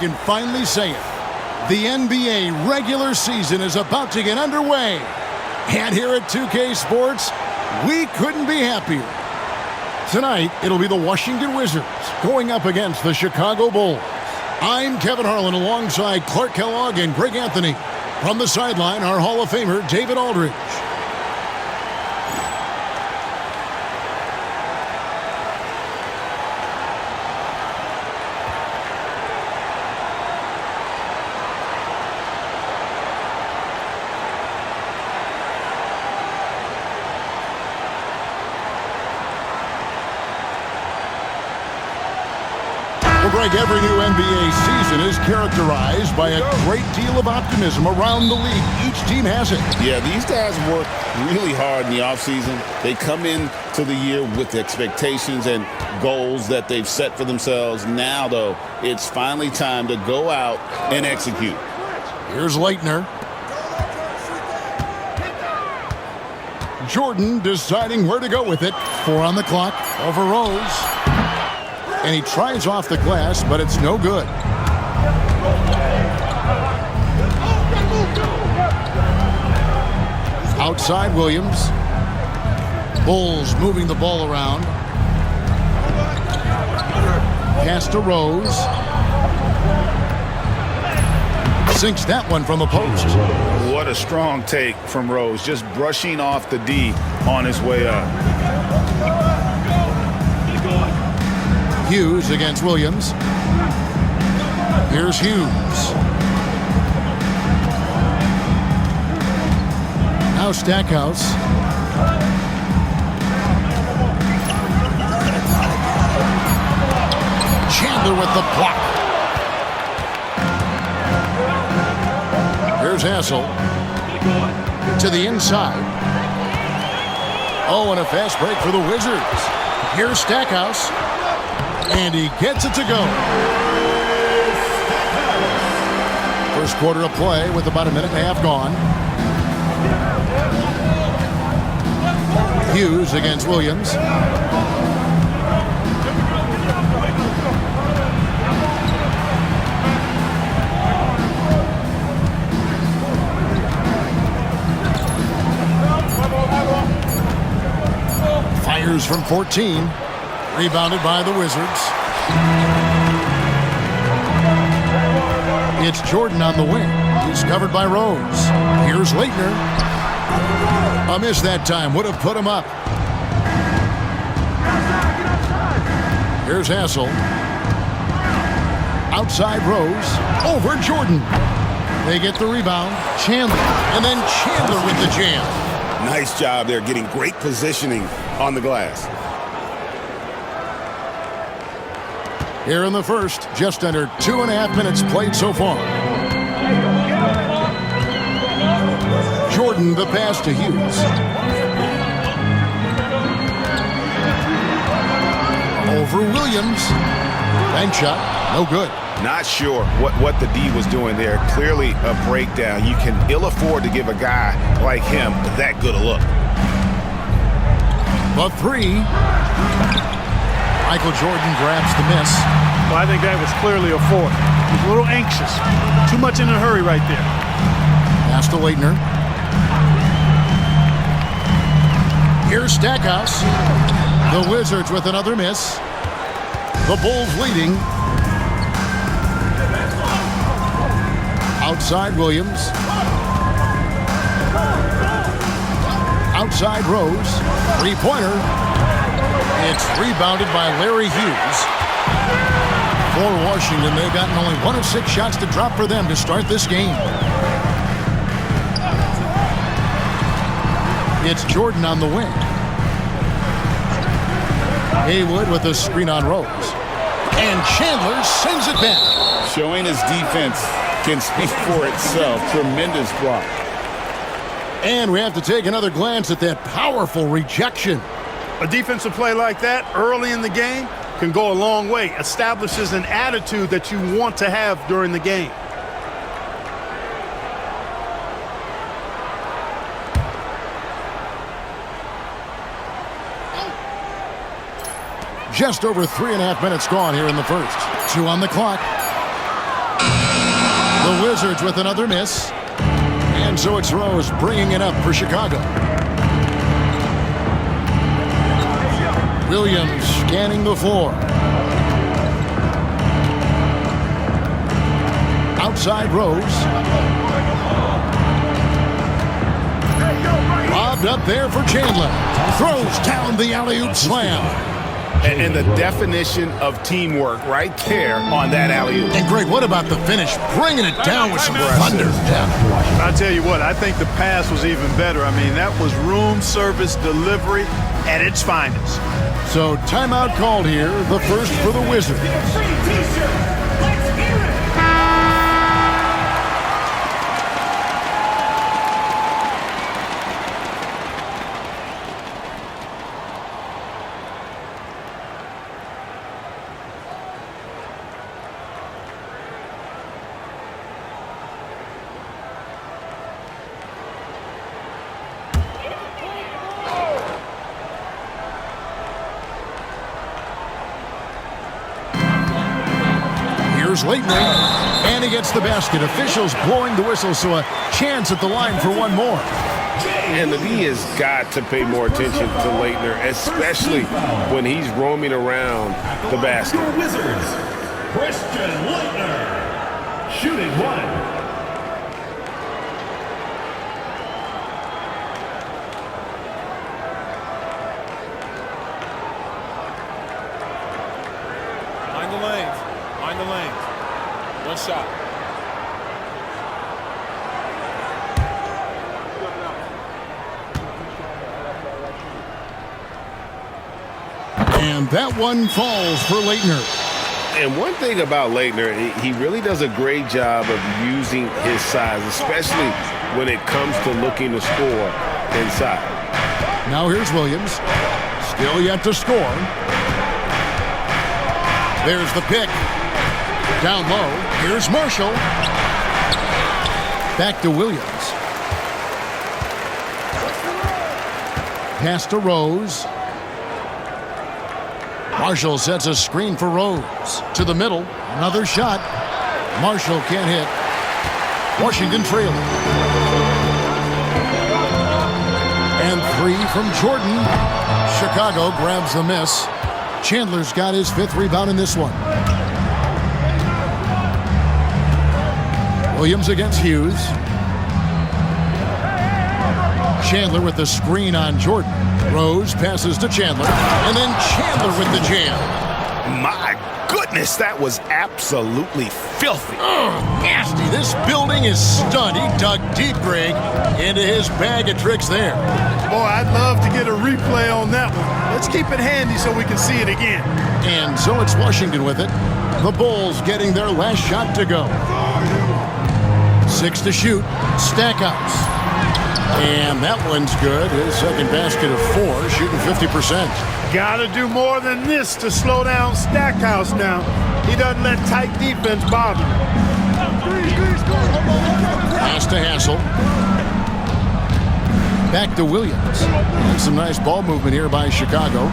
can finally say it. The NBA regular season is about to get underway. And here at 2K Sports, we couldn't be happier. Tonight, it'll be the Washington Wizards going up against the Chicago Bulls. I'm Kevin Harlan alongside Clark Kellogg and Greg Anthony. From the sideline, our Hall of Famer, David Aldridge. Greg, every new NBA season is characterized by a great deal of optimism around the league. Each team has it. Yeah, these guys work really hard in the offseason. They come into the year with expectations and goals that they've set for themselves. Now, though, it's finally time to go out and execute. Here's Leitner. Jordan deciding where to go with it. 4 on the clock over Rose. And he tries off the glass, but it's no good. Outside Williams. Bulls moving the ball around. Pass to Rose. Sinks that one from the post. What a strong take from Rose, just brushing off the D on his way up. Hughes against Williams. Here's Hughes. Now Stackhouse. Chandler with the block. Here's Hassel. To the inside. Oh, and a fast break for the Wizards. Here's Stackhouse. And he gets it to go. First quarter of play with about a minute and a half gone. Hughes against Williams. Fires from 14. Rebounded by the Wizards. It's Jordan on the wing. He's covered by Rose. Here's Leitner. A miss that time. Would have put him up. Here's Hassel. Outside Rose. Over Jordan. They get the rebound. Chandler. And then Chandler with the jam. Nice job there, getting great positioning on the glass. Here in the first, just under 2.5 minutes played so far. Jordan, the pass to Hughes. Over Williams. Bank shot, no good. Not sure what the D was doing there. Clearly a breakdown. You can ill afford to give a guy like him that good a look. The 3. Michael Jordan grabs the miss. Well, I think that was clearly a 4. He was a little anxious. Too much in a hurry right there. Pass to Leitner. Here's Stackhouse. The Wizards with another miss. The Bulls leading. Outside Williams. Outside Rose. 3-pointer. It's rebounded by Larry Hughes. For Washington, they've gotten only 1 of 6 shots to drop for them to start this game. It's Jordan on the wing. Haywood with a screen on Rose. And Chandler sends it back. Showing his defense can speak for itself. Tremendous block. And we have to take another glance at that powerful rejection. A defensive play like that early in the game can go a long way. Establishes an attitude that you want to have during the game. Just over 3.5 minutes gone here in the first. 2 on the clock. The Wizards with another miss. And so it's Rose bringing it up for Chicago. Williams scanning the floor. Outside Rose. Lobbed up there for Chandler. Throws down the alley-oop slam. And the definition of teamwork right there on that alley-oop. And Greg, what about the finish? Bringing it down with some thunder. I tell you what, I think the pass was even better. I mean, that was room service delivery at its finest. So timeout called here, the first for the Wizards. Here's Leitner, and he gets the basket. Officials blowing the whistle, so a chance at the line for one more. And the D has got to pay more attention to Leitner, especially when he's roaming around the basket. Wizards, Christian Leitner, shooting one. Mind the lanes. One shot. And that one falls for Leitner. And one thing about Leitner, he really does a great job of using his size, especially when it comes to looking to score inside. Now here's Williams. Still yet to score. There's the pick. Down low. Here's Marshall. Back to Williams. Pass to Rose. Marshall sets a screen for Rose. To the middle. Another shot. Marshall can't hit. Washington trailing. And three from Jordan. Chicago grabs the miss. Chandler's got his fifth rebound in this one. Williams against Hughes. Chandler with the screen on Jordan. Rose passes to Chandler. And then Chandler with the jam. My goodness, that was absolutely filthy. Nasty. This building is stunned. He dug deep, Greg, into his bag of tricks there. Boy, I'd love to get a replay on that one. Let's keep it handy so we can see it again. And so it's Washington with it. The Bulls getting their last shot to go. 6 to shoot. Stackhouse. And that one's good. His second basket of 4, shooting 50%. Gotta do more than this to slow down Stackhouse now. He doesn't let tight defense bother him. Pass to Hassel. Back to Williams. And some nice ball movement here by Chicago.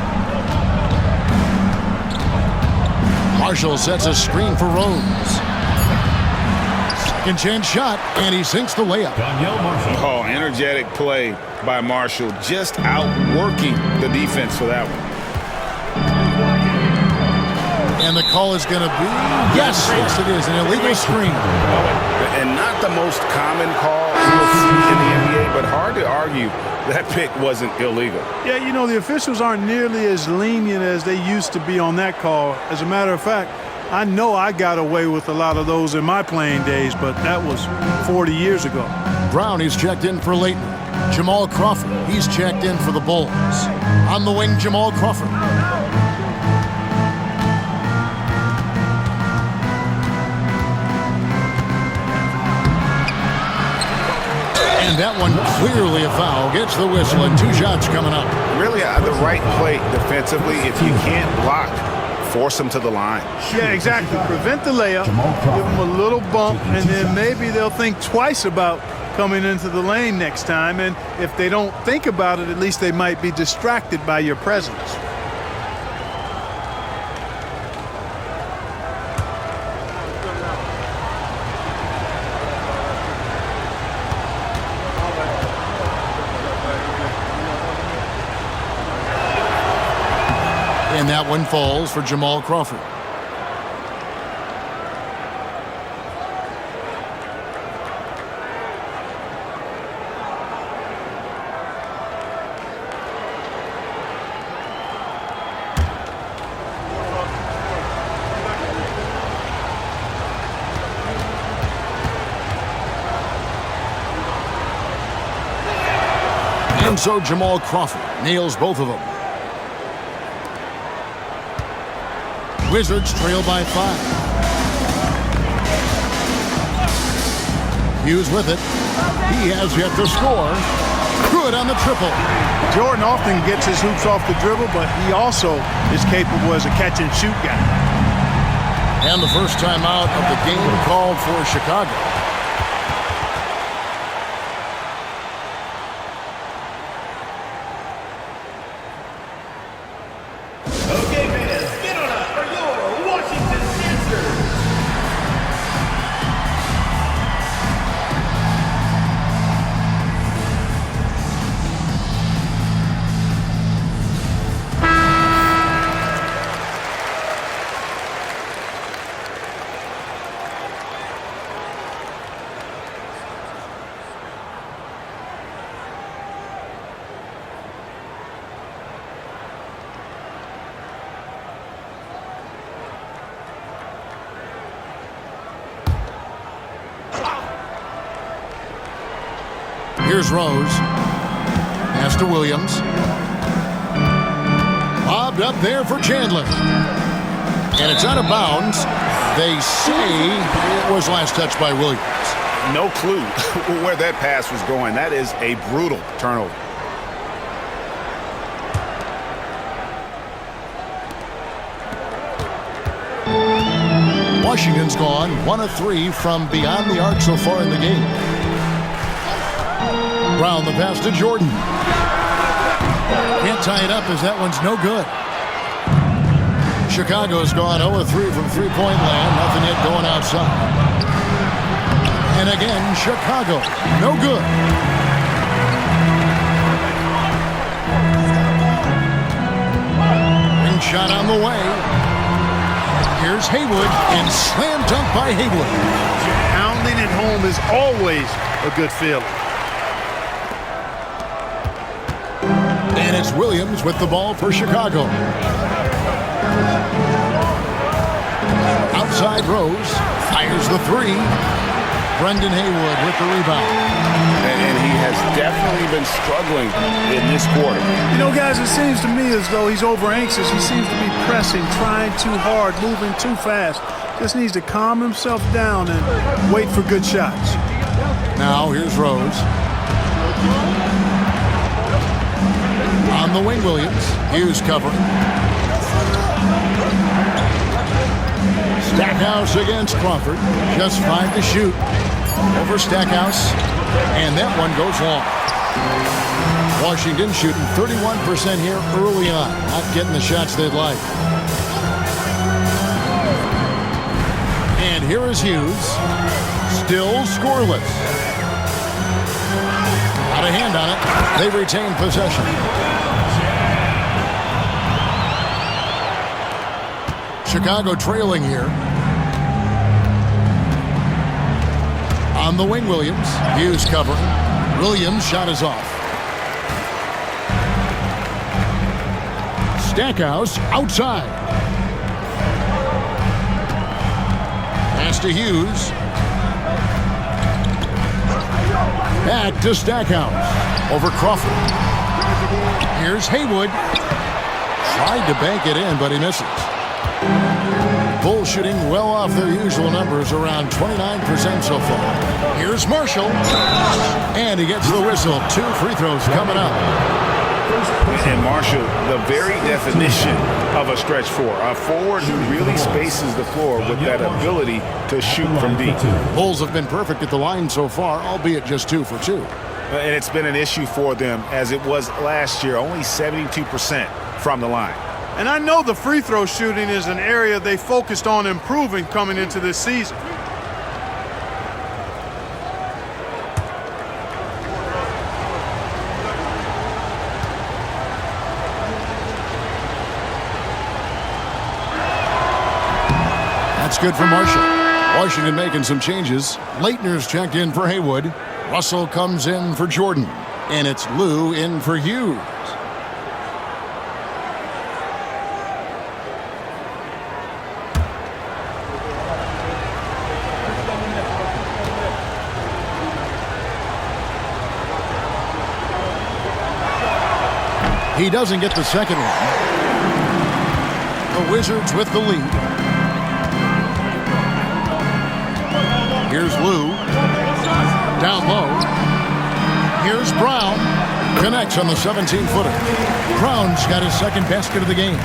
Marshall sets a screen for Rose. Second chance shot, and he sinks the layup. Oh, energetic play by Marshall, just outworking the defense for that one. And the call is going to be, yes, it is, an illegal screen. And not the most common call you'll see in the NBA, but hard to argue that pick wasn't illegal. Yeah, you know, the officials aren't nearly as lenient as they used to be on that call. As a matter of fact, I know I got away with a lot of those in my playing days, but that was 40 years ago. Brown, he's checked in for Leighton. Jamal Crawford, he's checked in for the Bulls. On the wing, Jamal Crawford. And that one clearly a foul. Gets the whistle and 2 shots coming up. Really the right play defensively. If you can't block, force them to the line. Yeah, exactly. Prevent the layup, give them a little bump, and then maybe they'll think twice about coming into the lane next time. And if they don't think about it, at least they might be distracted by your presence. And that one falls for Jamal Crawford. And so Jamal Crawford nails both of them. Wizards trail by 5. Hughes with it. He has yet to score. Good on the triple. Jordan often gets his hoops off the dribble, but he also is capable as a catch-and-shoot guy. And the first time out of the game called for Chicago. Okay, fans, get on up for your Washington answers. Here's Rose. Pass to Williams. Lobbed up there for Chandler. And it's out of bounds. They say it was last touched by Williams. No clue where that pass was going. That is a brutal turnover. Washington's gone 1 of 3 from beyond the arc so far in the game. Brown the pass to Jordan. Can't tie it up as that one's no good. Chicago's gone 0 of 3 from three-point land. Nothing yet going outside. And again, Chicago. No good. Ring shot on the way. Here's Haywood, and slam dunk by Haywood. Pounding it home is always a good feeling. And it's Williams with the ball for Chicago. Outside Rose, fires the three. Brendan Haywood with the rebound. And he has definitely been struggling in this quarter. You know, guys, it seems to me as though he's over anxious. He seems to be pressing, trying too hard, moving too fast. Just needs to calm himself down and wait for good shots. Now here's Rose. On the wing, Williams. Hughes covering. Stackhouse against Crawford. Just 5 to shoot. Over Stackhouse. And that one goes long. Washington shooting 31% here early on. Not getting the shots they'd like. And here is Hughes. Still scoreless. Out of hand on it. They retain possession. Chicago trailing here. On the wing, Williams. Hughes covering. Williams' shot is off. Stackhouse outside. Pass to Hughes. Back to Stackhouse. Over Crawford. Here's Haywood. Tried to bank it in, but he misses. Bulls shooting well off their usual numbers, around 29% so far. Here's Marshall. And he gets the whistle. 2 free throws coming up. And Marshall, the very definition of a stretch four. A forward who really spaces the floor with that ability to shoot from deep. Bulls have been perfect at the line so far, albeit just 2 for 2. And it's been an issue for them as it was last year, only 72% from the line. And I know the free throw shooting is an area they focused on improving coming into this season. That's good for Marshall. Washington making some changes. Leitner's checked in for Haywood. Russell comes in for Jordan. And it's Lou in for Hughes. He doesn't get the second one. The Wizards with the lead. Here's Lou. Down low. Here's Brown. Connects on the 17-footer. Brown's got his second basket of the game.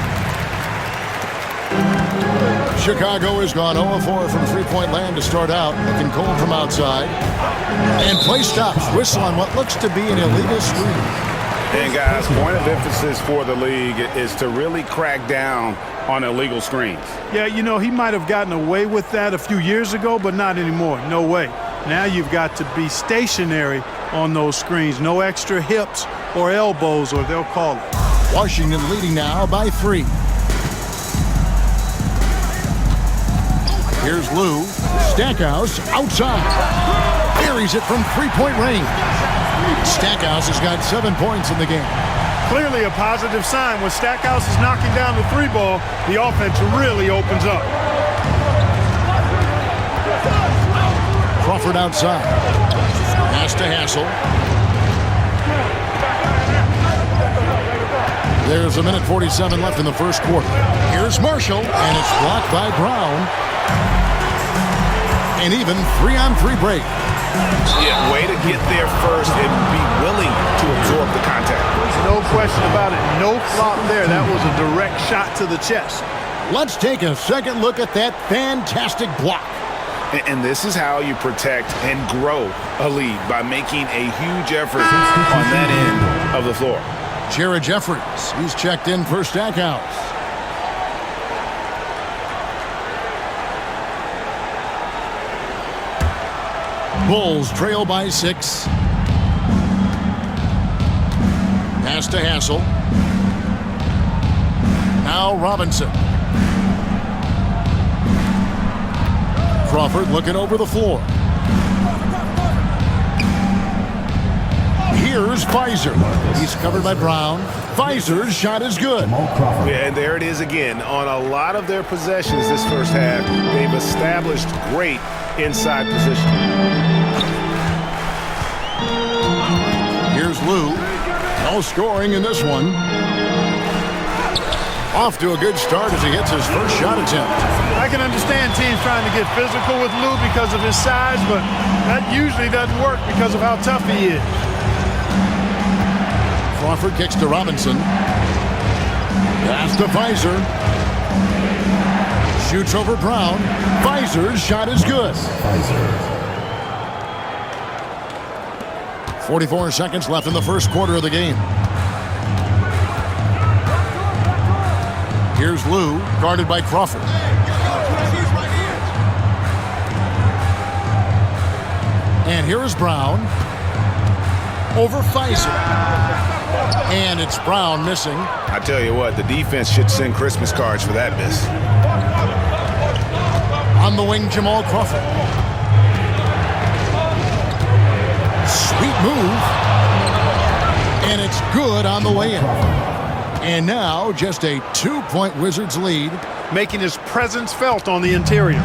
Chicago has gone 0-4 from three-point land to start out. Looking cold from outside. And play stops. Whistle on what looks to be an illegal screen. And guys, point of emphasis for the league is to really crack down on illegal screens. Yeah, you know, he might have gotten away with that a few years ago, but not anymore. No way. Now you've got to be stationary on those screens. No extra hips or elbows, or they'll call it. Washington leading now by 3. Here's Lou. Stackhouse outside. Buries it from three-point range. Stackhouse has got 7 points in the game. Clearly a positive sign. When Stackhouse is knocking down the three ball, the offense really opens up. Crawford outside. Pass to Hassel. There's a minute 47 left in the first quarter. Here's Marshall, and it's blocked by Brown. An even 3-on-3 break. Yeah, way to get there first and be willing to absorb the contact. No question about it. No flop there. That was a direct shot to the chest. Let's take a second look at that fantastic block. And this is how you protect and grow a lead, by making a huge effort on that end of the floor. Jared Jeffries, he's checked in for Stackhouse. Bulls trail by 6. Pass to Hassel. Now Robinson. Crawford looking over the floor. Here's Pfizer. He's covered by Brown. Pfizer's shot is good. Yeah, and there it is again. On a lot of their possessions this first half, they've established great inside position. Here's Lou. No scoring in this one. Off to a good start as he hits his first shot attempt. I can understand teams trying to get physical with Lou because of his size, but that usually doesn't work because of how tough he is. Crawford kicks to Robinson. Pass to Pfizer. Shoots over Brown. Pfizer's shot is good. 44 seconds left in the first quarter of the game. Here's Lou, guarded by Crawford. And here is Brown. Over Pfizer. And it's Brown missing. I tell you what, the defense should send Christmas cards for that miss. On the wing, Jamal Crawford. Sweet move. And it's good on the way in. And now just a 2-point Wizards lead. Making his presence felt on the interior.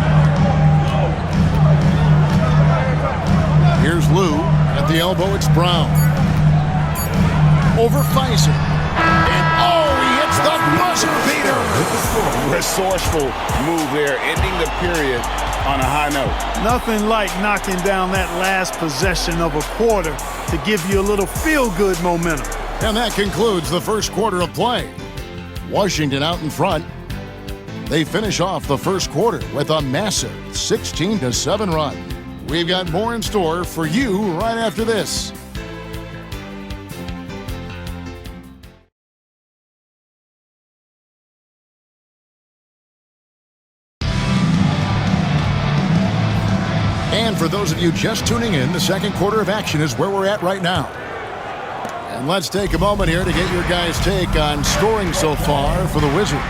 Here's Lou. At the elbow, it's Brown. Over Pfizer. And oh, he hits the buzzer beater. Resourceful move there, ending the period on a high note. Nothing like knocking down that last possession of a quarter to give you a little feel-good momentum. And that concludes the first quarter of play. Washington out in front. They finish off the first quarter with a massive 16-7 run. We've got more in store for you right after this. And for those of you just tuning in, the second quarter of action is where we're at right now. And let's take a moment here to get your guys' take on scoring so far for the Wizards.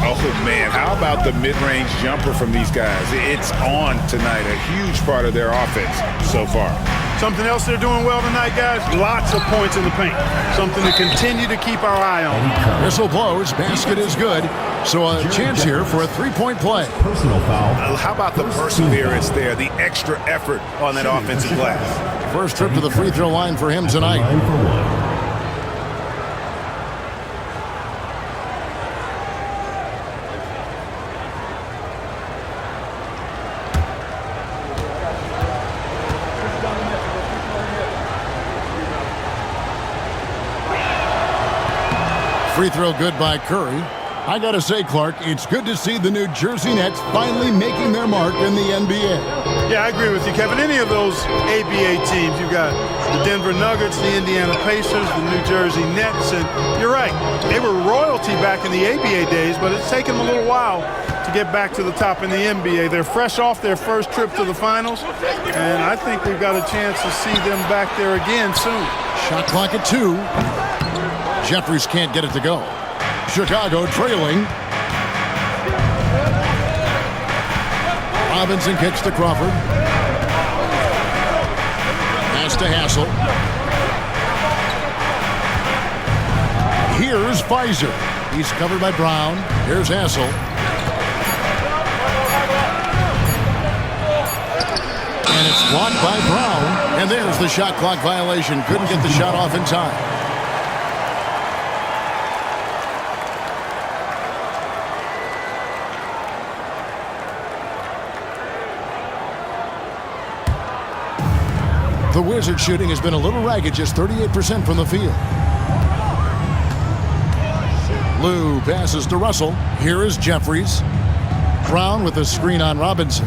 Oh, man, how about the mid-range jumper from these guys? It's on tonight, a huge part of their offense so far. Something else they're doing well tonight, guys, lots of points in the paint. Something to continue to keep our eye on. Whistle blows, basket is good. So a chance here for a three-point play. Personal foul. How about the perseverance there, the extra effort on that offensive glass? First trip to the free throw line for him tonight. 9 for 1. Free throw good by Curry. I gotta say, Clark, it's good to see the New Jersey Nets finally making their mark in the NBA. Yeah, I agree with you, Kevin. Any of those ABA teams, you've got the Denver Nuggets, the Indiana Pacers, the New Jersey Nets, and you're right. They were royalty back in the ABA days, but it's taken them a little while to get back to the top in the NBA. They're fresh off their first trip to the finals, and I think we've got a chance to see them back there again soon. Shot clock at 2. Jeffries can't get it to go. Chicago trailing. Robinson kicks to Crawford. Pass to Hassel. Here's Pfizer. He's covered by Brown. Here's Hassel. And it's blocked by Brown. And there's the shot clock violation. Couldn't get the shot off in time. The Wizards shooting has been a little ragged, just 38% from the field. Lou passes to Russell. Here is Jeffries. Brown with a screen on Robinson.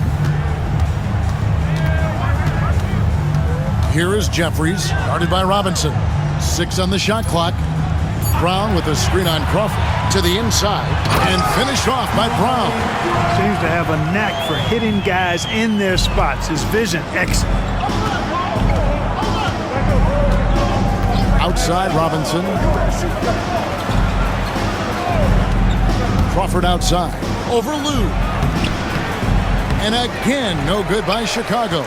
Here is Jeffries, guarded by Robinson. 6 on the shot clock. Brown with a screen on Crawford to the inside and finished off by Brown. Seems to have a knack for hitting guys in their spots. His vision, excellent. Outside Robinson. Crawford outside. Over Lou. And again, no good by Chicago.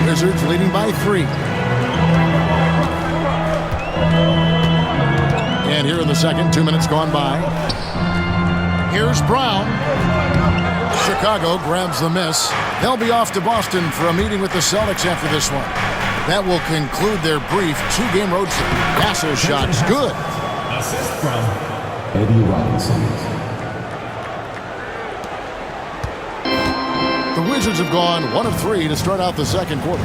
Wizards leading by 3. And here in the second, 2 minutes gone by. Here's Brown. Chicago grabs the miss. They'll be off to Boston for a meeting with the Celtics after this one. That will conclude their brief 2-game road trip. Hassel shots good. Assist from Eddie Robinson. The Wizards have gone 1 of 3 to start out the second quarter.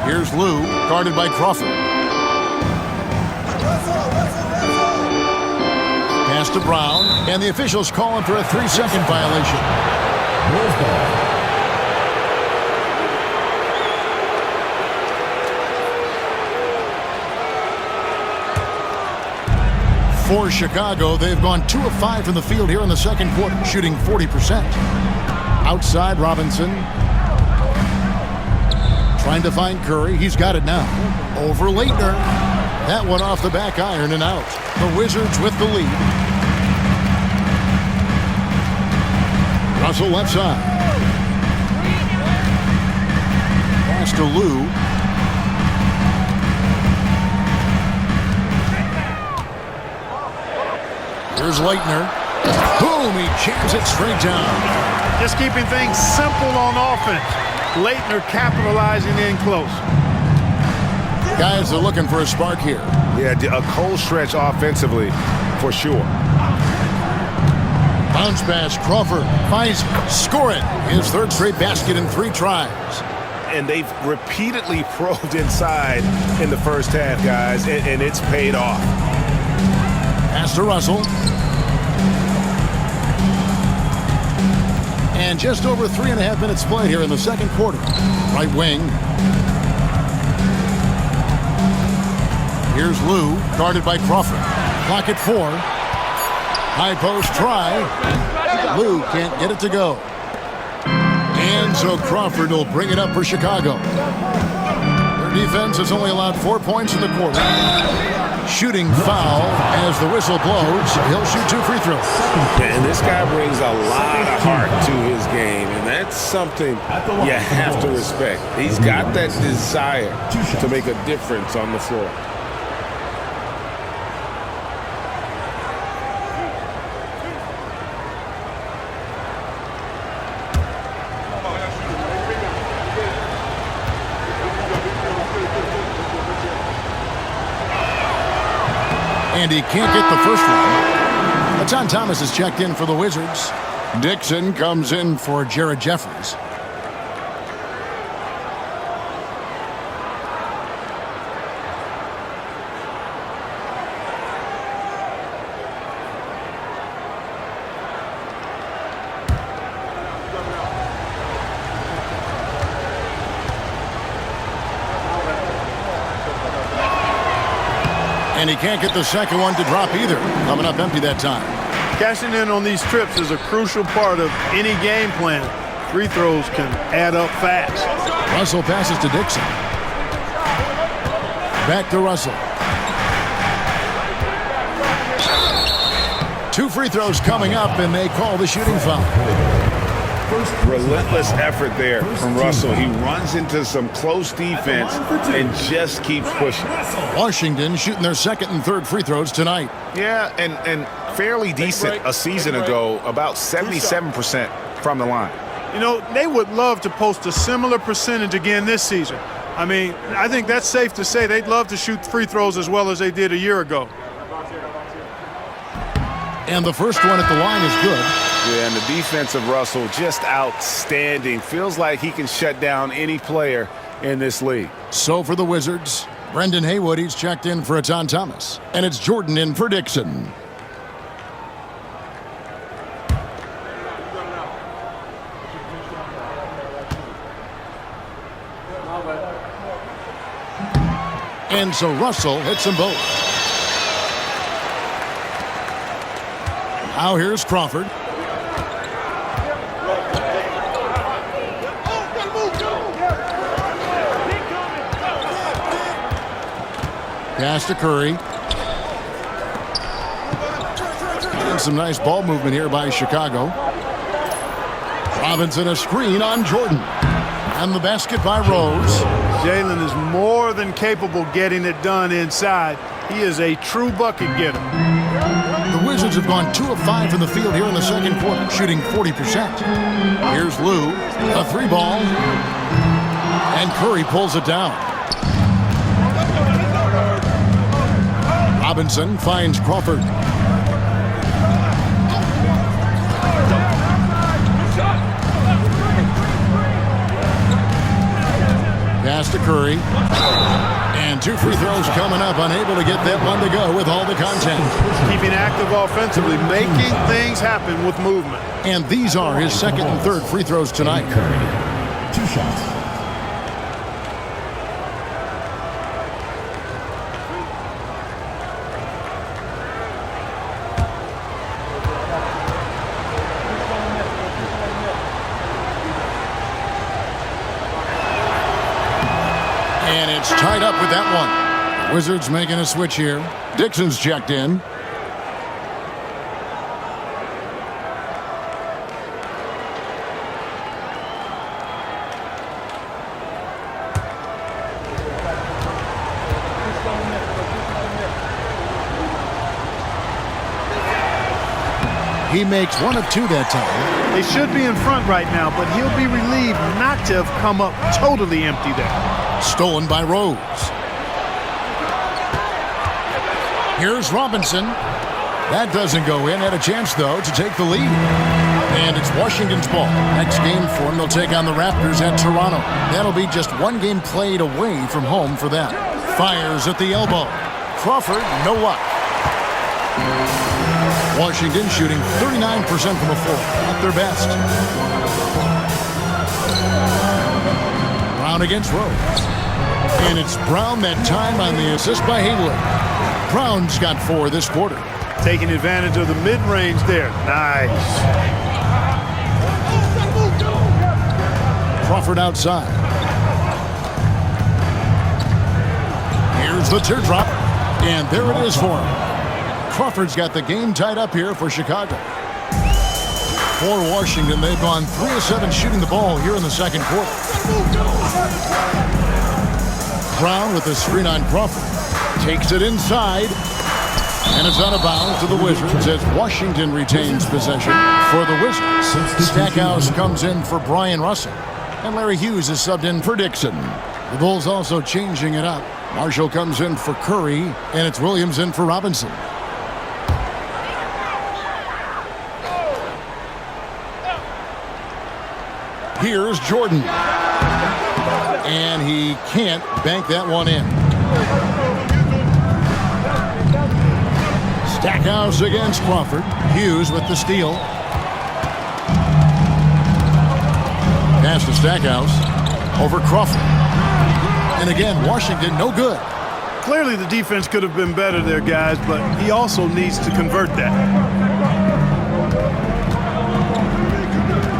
Here's Lou, guarded by Crawford. Pass to Brown, and the officials calling for a 3-second violation. For Chicago, they've gone 2 of 5 from the field here in the second quarter, shooting 40%. Outside Robinson. Trying to find Curry. He's got it now. Over Leitner. That one off the back iron and out. The Wizards with the lead. Russell left side. Pass to Lou. Here's Leitner. Boom, he jams it straight down. Just keeping things simple on offense. Leitner capitalizing in close. Guys are looking for a spark here. Yeah, a cold stretch offensively, for sure. Bounce pass, Crawford finds score it. His 3rd straight basket in 3 tries. And they've repeatedly probed inside in the first half, guys, and it's paid off. Pass to Russell. And just over 3.5 minutes played here in the second quarter. Right wing. Here's Lou, guarded by Crawford. Clock at 4. High post try. Lou can't get it to go. And so Crawford will bring it up for Chicago. Their defense has only allowed 4 points in the quarter. Shooting foul as the whistle blows. He'll shoot 2 free throws. And this guy brings a lot of heart to his game, and that's something you have to respect. He's got that desire to make a difference on the floor. And he can't get the first one. John Thomas is checked in for the Wizards. Dixon comes in for Jared Jeffries. And he can't get the second one to drop either. Coming up empty that time. Cashing in on these trips is a crucial part of any game plan. Free throws can add up fast. Russell passes to Dixon. Back to Russell. 2 free throws coming up, and they call the shooting foul. Relentless effort there from Russell. He runs into some close defense and just keeps pushing. Washington shooting their second and third free throws tonight. Yeah, and fairly decent a season ago, about 77% from the line. You know, they would love to post a similar percentage again this season. I mean, I think that's safe to say they'd love to shoot free throws as well as they did a year ago. And the first one at the line is good. Yeah, and the defense of Russell just outstanding. Feels like he can shut down any player in this league. So for the Wizards, Brendan Haywood, he's checked in for John Thomas. And it's Jordan in for Dixon. And so Russell hits them both. Now here's Crawford. Pass to Curry. And some nice ball movement here by Chicago. Robinson a screen on Jordan. And the basket by Rose. Jalen is more than capable getting it done inside. He is a true bucket getter. The Wizards have gone 2 of 5 from the field here in the second quarter, shooting 40%. Here's Lou, a 3-ball. And Curry pulls it down. Robinson finds Crawford. Pass to Curry. And 2 free throws coming up. Unable to get that one to go with all the content. Keeping active offensively, making things happen with movement. And these are his second and third free throws tonight. Curry, 2 shots. And it's tied up with that one. Wizards making a switch here. Dixon's checked in. He makes 1 of 2 that time. They should be in front right now, but he'll be relieved not to have come up totally empty there. Stolen by Rose. Here's Robinson. That doesn't go in. Had a chance, though, to take the lead. And it's Washington's ball. Next game for them, they'll take on the Raptors at Toronto. That'll be just 1 game played away from home for them. Fires at the elbow. Crawford, no luck. Washington shooting 39% from the floor. At their best. Brown against Rose. And it's Brown that time on the assist by Haywood. Brown's got 4 this quarter. Taking advantage of the mid-range there. Nice. Crawford outside. the teardrop. And there it is for him. Crawford's got the game tied up here for Chicago. For Washington, they've gone 3 of 7 shooting the ball here in the second quarter. Brown with the screen on Crawford. Takes it inside. And it's out of bounds to the Wizards as Washington retains possession for the Wizards. Stackhouse comes in for Brian Russell. And Larry Hughes is subbed in for Dixon. The Bulls also changing it up. Marshall comes in for Curry, and it's Williams in for Robinson. Here's Jordan. And he can't bank that one in. Stackhouse against Crawford. Hughes with the steal. Pass to Stackhouse. Over Crawford. And again, Washington no good. Clearly the defense could have been better there, guys, but he also needs to convert that.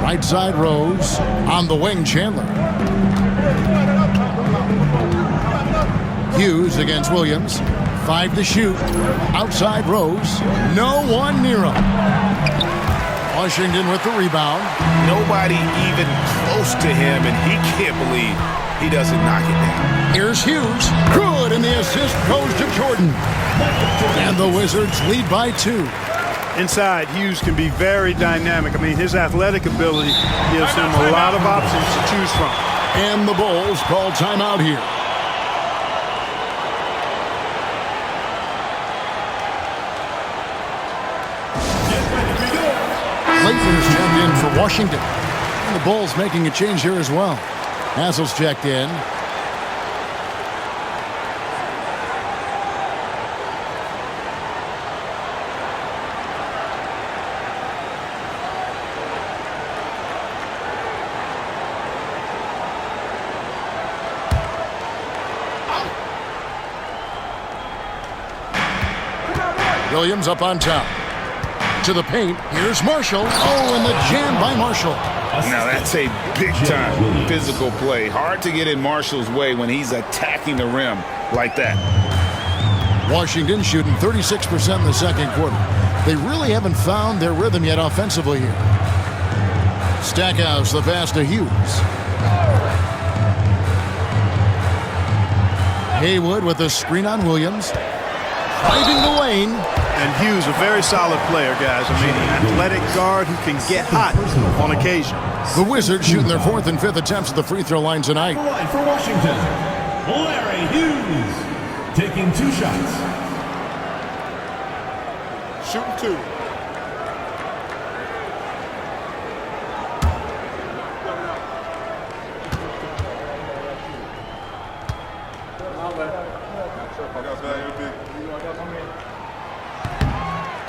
Right side Rose. On the wing, Chandler. Hughes against Williams. 5 to shoot. Outside Rose. No one near him. Washington with the rebound. Nobody even close to him, and he can't believe he doesn't knock it down. Here's Hughes. Good, and the assist goes to Jordan. And the Wizards lead by 2. Inside, Hughes can be very dynamic. I mean, his athletic ability gives him a lot of options to choose from. And the Bulls call timeout here. Clayton's checked in for Washington. And the Bulls making a change here as well. Hassel's checked in. Williams up on top. To the paint. Here's Marshall. Oh, and the jam by Marshall. Now that's a big-time physical play. Hard to get in Marshall's way when he's attacking the rim like that. Washington shooting 36% in the second quarter. They really haven't found their rhythm yet offensively here. Stackhouse, the pass to Hughes. Haywood with the screen on Williams. Driving the lane. And Hughes, a very solid player, guys. I mean, an athletic guard who can get hot on occasion. The Wizards shooting their 4th and 5th attempts at the free throw line tonight. For Washington, Larry Hughes taking 2 shots. Shooting 2.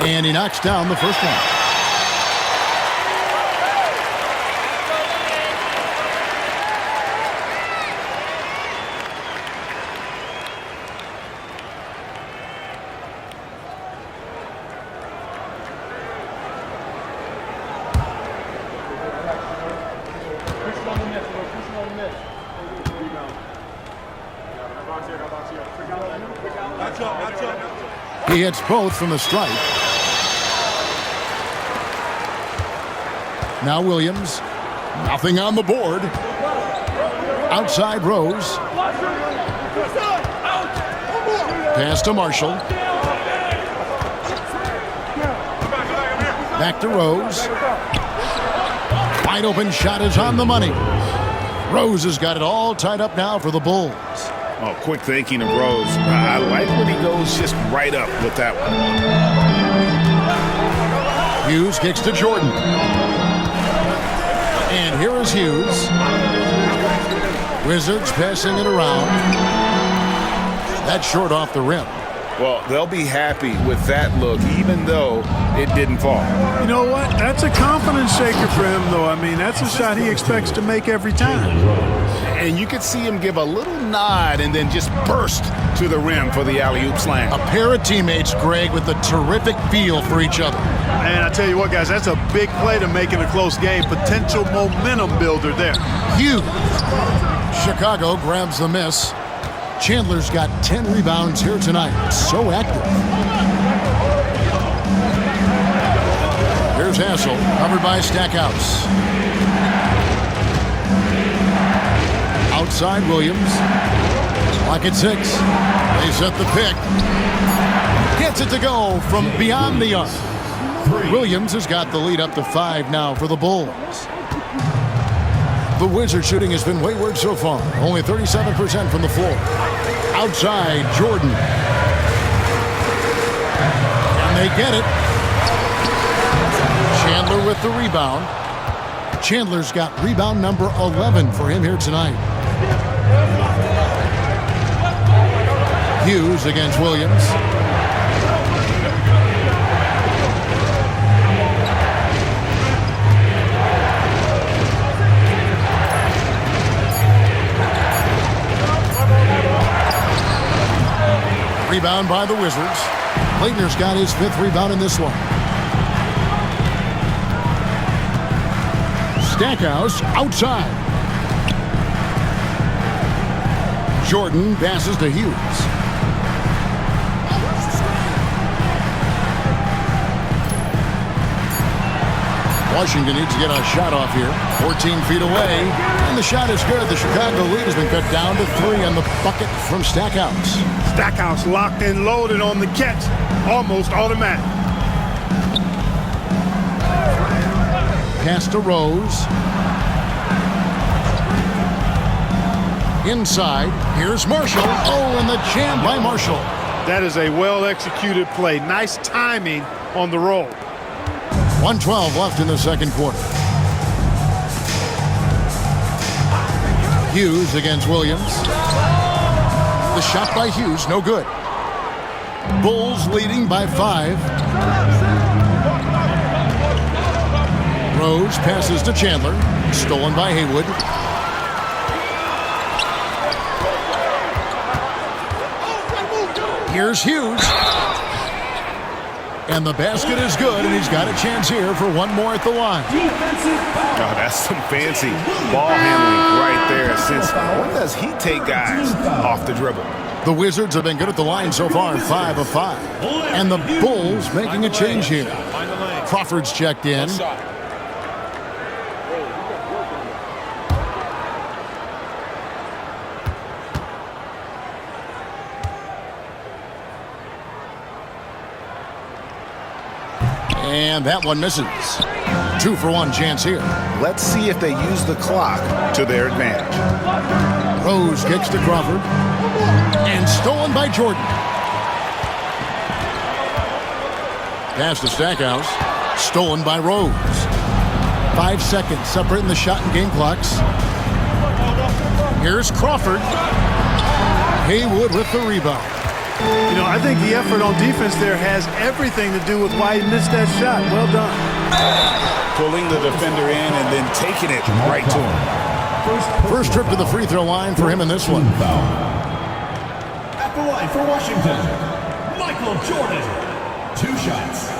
And he knocks down the first one. He hits both from the stripe. Now Williams. Nothing on the board. Outside Rose. Pass to Marshall. Back to Rose. Wide open shot is on the money. Rose has got it all tied up now for the Bulls. Oh, quick thinking of Rose. I like when he goes just right up with that one. Hughes kicks to Jordan. And here is Hughes. Wizards passing it around. That's short off the rim. Well, they'll be happy with that look, even though it didn't fall. You know what? That's a confidence shaker for him, though. I mean, that's a shot he expects to make every time. And you could see him give a little nod and then just burst to the rim for the alley-oop slam. A pair of teammates, Greg, with a terrific feel for each other. And I tell you what, guys, that's a big play to make in a close game. Potential momentum builder there. Hughes. Chicago grabs the miss. Chandler's got 10 rebounds here tonight. So active. Here's Hassel, covered by Stackhouse. Outside Williams. Clock at 6. They set the pick. Gets it to go from beyond the arc. Williams has got the lead up to 5 now for the Bulls. The Wizards shooting has been wayward so far. Only 37% from the floor. Outside, Jordan. And they get it. Chandler with the rebound. Chandler's got rebound number 11 for him here tonight. Hughes against Williams. Rebound by the Wizards. Leitner's got his 5th rebound in this one. Stackhouse outside. Jordan passes to Hughes. Washington needs to get a shot off here. 14 feet away. And the shot is good. The Chicago lead has been cut down to 3 on the bucket from Stackhouse. Stackhouse locked and loaded on the catch. Almost automatic. Pass to Rose. Inside. Here's Marshall. Oh, and the jam by Marshall. That is a well-executed play. Nice timing on the roll. 1:12 left in the second quarter. Hughes against Williams. The shot by Hughes, no good. Bulls leading by 5. Rose passes to Chandler. Stolen by Haywood. Here's Hughes. And the basket is good, and he's got a chance here for one more at the line. Oh, that's some fancy ball handling right there. Since when does he take guys off the dribble? The Wizards have been good at the line so far, 5 of 5. And the Bulls making a change here. Crawford's checked in. And that one misses. 2-for-1 chance here. Let's see if they use the clock to their advantage. Rose kicks to Crawford. And stolen by Jordan. Pass to Stackhouse. Stolen by Rose. 5 seconds separating the shot and game clocks. Here's Crawford. Haywood with the rebound. You know, I think the effort on defense there has everything to do with why he missed that shot. Well done. Pulling the defender in and then taking it right to him. First trip to the free throw line for him in this one. At the line for Washington, Michael Jordan. 2 shots.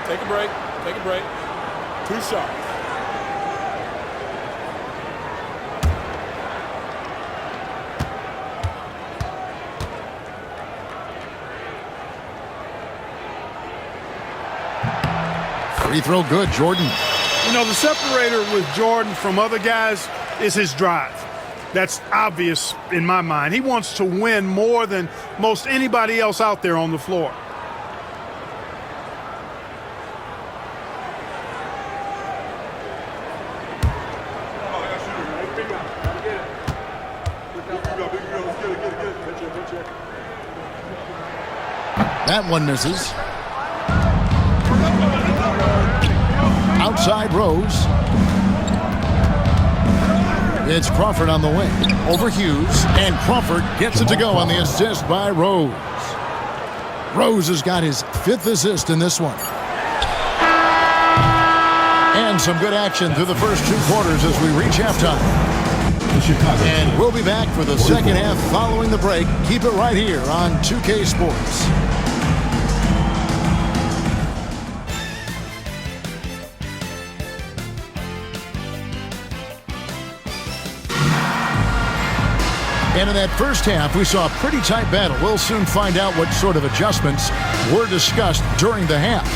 Take a break. Take a break. 2 shots. Free throw good, Jordan. You know, the separator with Jordan from other guys is his drive. That's obvious in my mind. He wants to win more than most anybody else out there on the floor. That one misses. Outside Rose. It's Crawford on the wing. Over Hughes. And Crawford gets it to go on the assist by Rose. Rose has got his 5th assist in this one. And some good action through the first 2 quarters as we reach halftime. And we'll be back for the second half following the break. Keep it right here on 2K Sports. And in that first half, we saw a pretty tight battle. We'll soon find out what sort of adjustments were discussed during the half.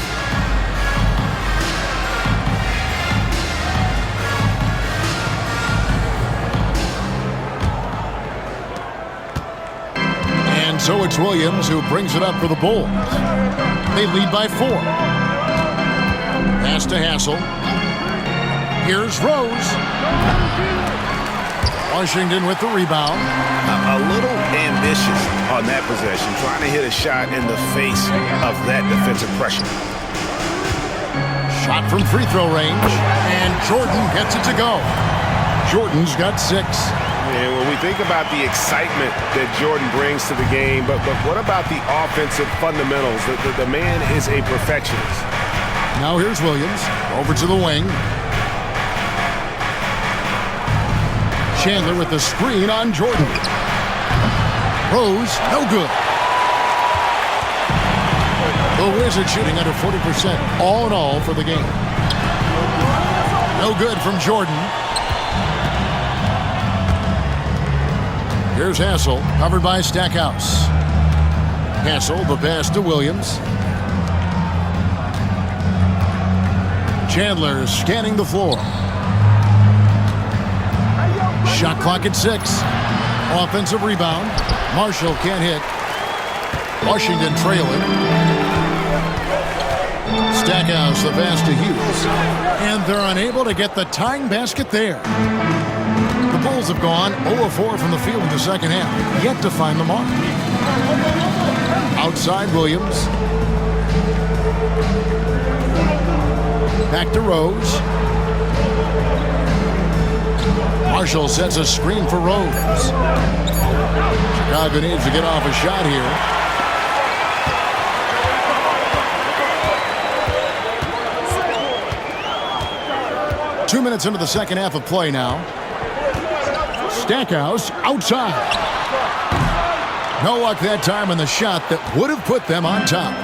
And so it's Williams who brings it up for the Bulls. They lead by 4. Pass to Hassel. Here's Rose. Washington with the rebound. A little ambitious on that possession, trying to hit a shot in the face of that defensive pressure. Shot from free throw range, and Jordan gets it to go. Jordan's got 6. And when we think about the excitement that Jordan brings to the game, but what about the offensive fundamentals? The man is a perfectionist. Now here's Williams over to the wing. Chandler with the screen on Jordan. Rose, no good. The Wizards shooting under 40% all in all for the game. No good from Jordan. Here's Hassel, covered by Stackhouse. Hassel, the pass to Williams. Chandler scanning the floor. Shot clock at 6. Offensive rebound. Marshall can't hit. Washington trailing. Stackhouse the pass to Hughes. And they're unable to get the tying basket there. The Bulls have gone 0-4 from the field in the second half. Yet to find the mark. Outside Williams. Back to Rose. Marshall sets a screen for Rose. Chicago needs to get off a shot here. Two minutes into the second half of play now. Stackhouse outside. No luck that time on the shot that would have put them on top.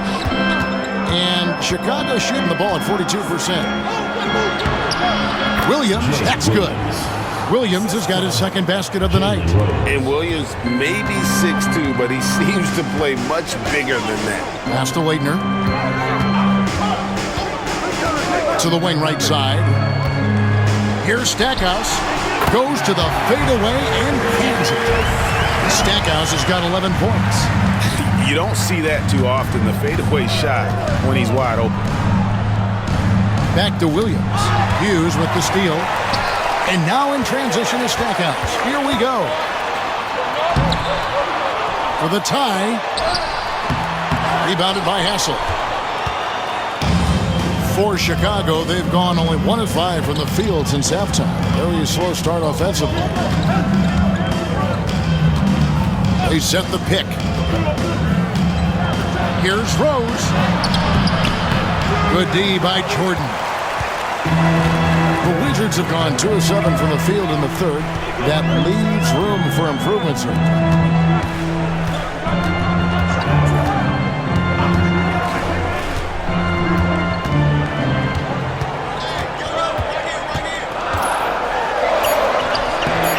And Chicago shooting the ball at 42%. Williams, that's good. Williams has got his second basket of the night. And Williams may be 6'2", but he seems to play much bigger than that. Pass to Leitner. To the wing right side. Here's Stackhouse. Goes to the fadeaway and cans it. Stackhouse has got 11 points. You don't see that too often, the fadeaway shot when he's wide open. Back to Williams. Hughes with the steal. And now in transition to Stackhouse. Here we go. For the tie. Rebounded by Hassel. For Chicago, they've gone only 1 of 5 from the field since halftime. Very slow start offensively. They set the pick. Here's Rose. Good D by Jordan. The Wizards have gone 2 of 7 from the field in the third. That leaves room for improvement, sir.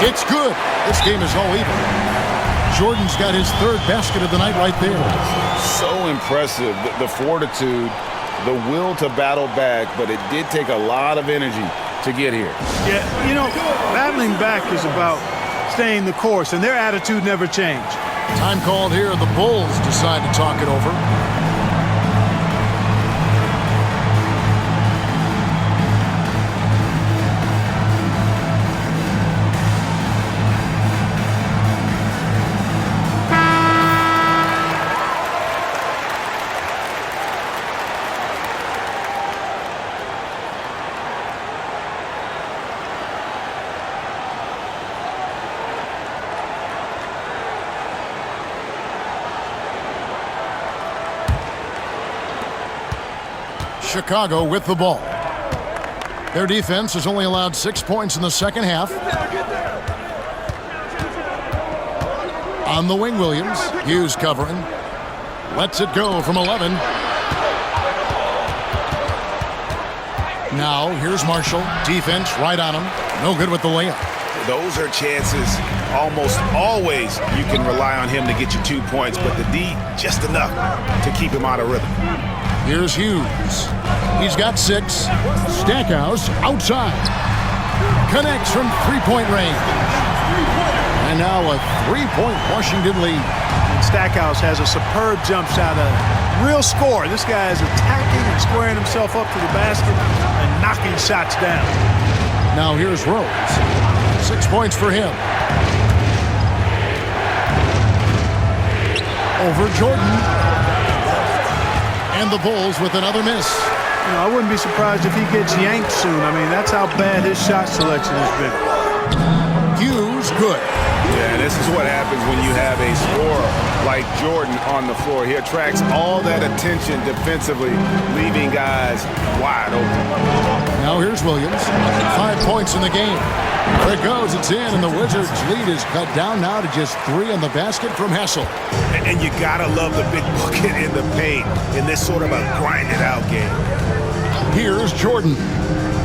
It's good. This game is all even. Jordan's got his third basket of the night right there. So impressive, the fortitude, the will to battle back, but it did take a lot of energy to get here. Yeah, you know, battling back is about staying the course, and their attitude never changed. Time called here. The Bulls decide to talk it over. Chicago with the ball. Their defense has only allowed 6 points in the second half. On the wing, Williams. Hughes covering. Lets it go from 11. Now, here's Marshall. Defense right on him. No good with the layup. those are chances almost always you can rely on him to get you 2 points, but the D just enough to keep him out of rhythm. Here's Hughes. He's got 6. Stackhouse outside. Connects from three-point range. And now a three-point Washington lead. Stackhouse has a superb jump shot, a real score. This guy is attacking and squaring himself up to the basket and knocking shots down. Now here's Rose. 6 points for him. Over Jordan. And the Bulls with another miss. You know, I wouldn't be surprised if he gets yanked soon. I mean, that's how bad his shot selection has been. Hughes, good. Yeah, this is what happens when you have a scorer like Jordan on the floor. He attracts all that attention defensively, leaving guys wide open. Now here's Williams. 5 points in the game. There it goes. It's in, and the Wizards' lead is cut down now to just 3 in the basket from Hessel. And you gotta love the big bucket in the paint in this sort of a grinded-out game. Here's Jordan.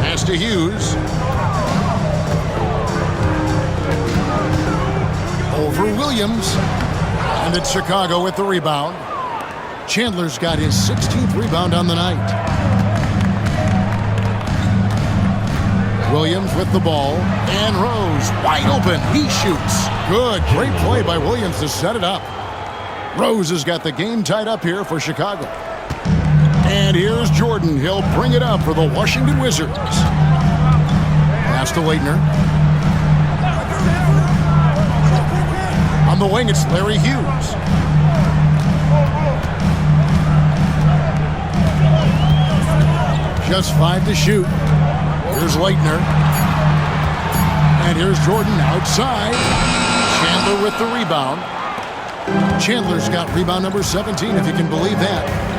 Pass to Hughes. Over Williams. And it's Chicago with the rebound. Chandler's got his 16th rebound on the night. Williams with the ball. And Rose wide open. He shoots. Good. Great play by Williams to set it up. Rose has got the game tied up here for Chicago. And here's Jordan. He'll bring it up for the Washington Wizards. Pass to Leitner. On the wing, it's Larry Hughes. Just 5 to shoot. Here's Leitner. And here's Jordan outside. Chandler with the rebound. Chandler's got rebound number 17, if you can believe that.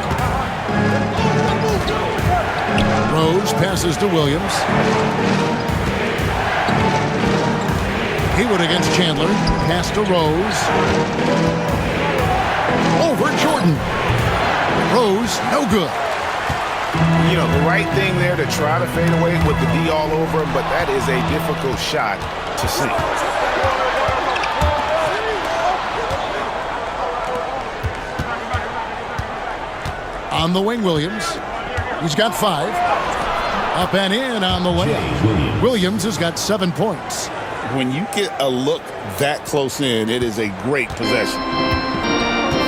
Rose passes to Williams. Haywood against Chandler. Pass to Rose. Over Jordan. Rose, no good. You know, the right thing there to try to fade away with the D all over him, but that is a difficult shot to sink. On the wing, Williams. He's got 5. Up and in on the way. Williams has got 7 points. When you get a look that close in, it is a great possession.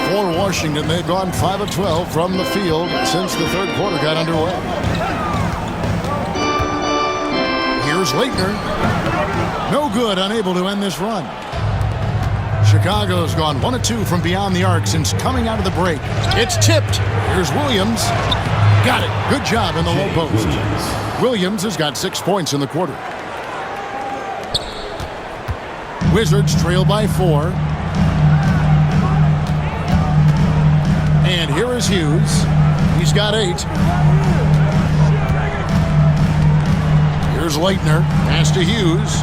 For Washington, they've gone 5 of 12 from the field since the third quarter got underway. Here's Leitner. No good, unable to end this run. Chicago's gone 1 of 2 from beyond the arc since coming out of the break. It's tipped. Here's Williams. Got it. Good job in the low post. Williams has got 6 points in the quarter. Wizards trail by 4. And here is Hughes. He's got 8. Here's Leitner. Pass to Hughes.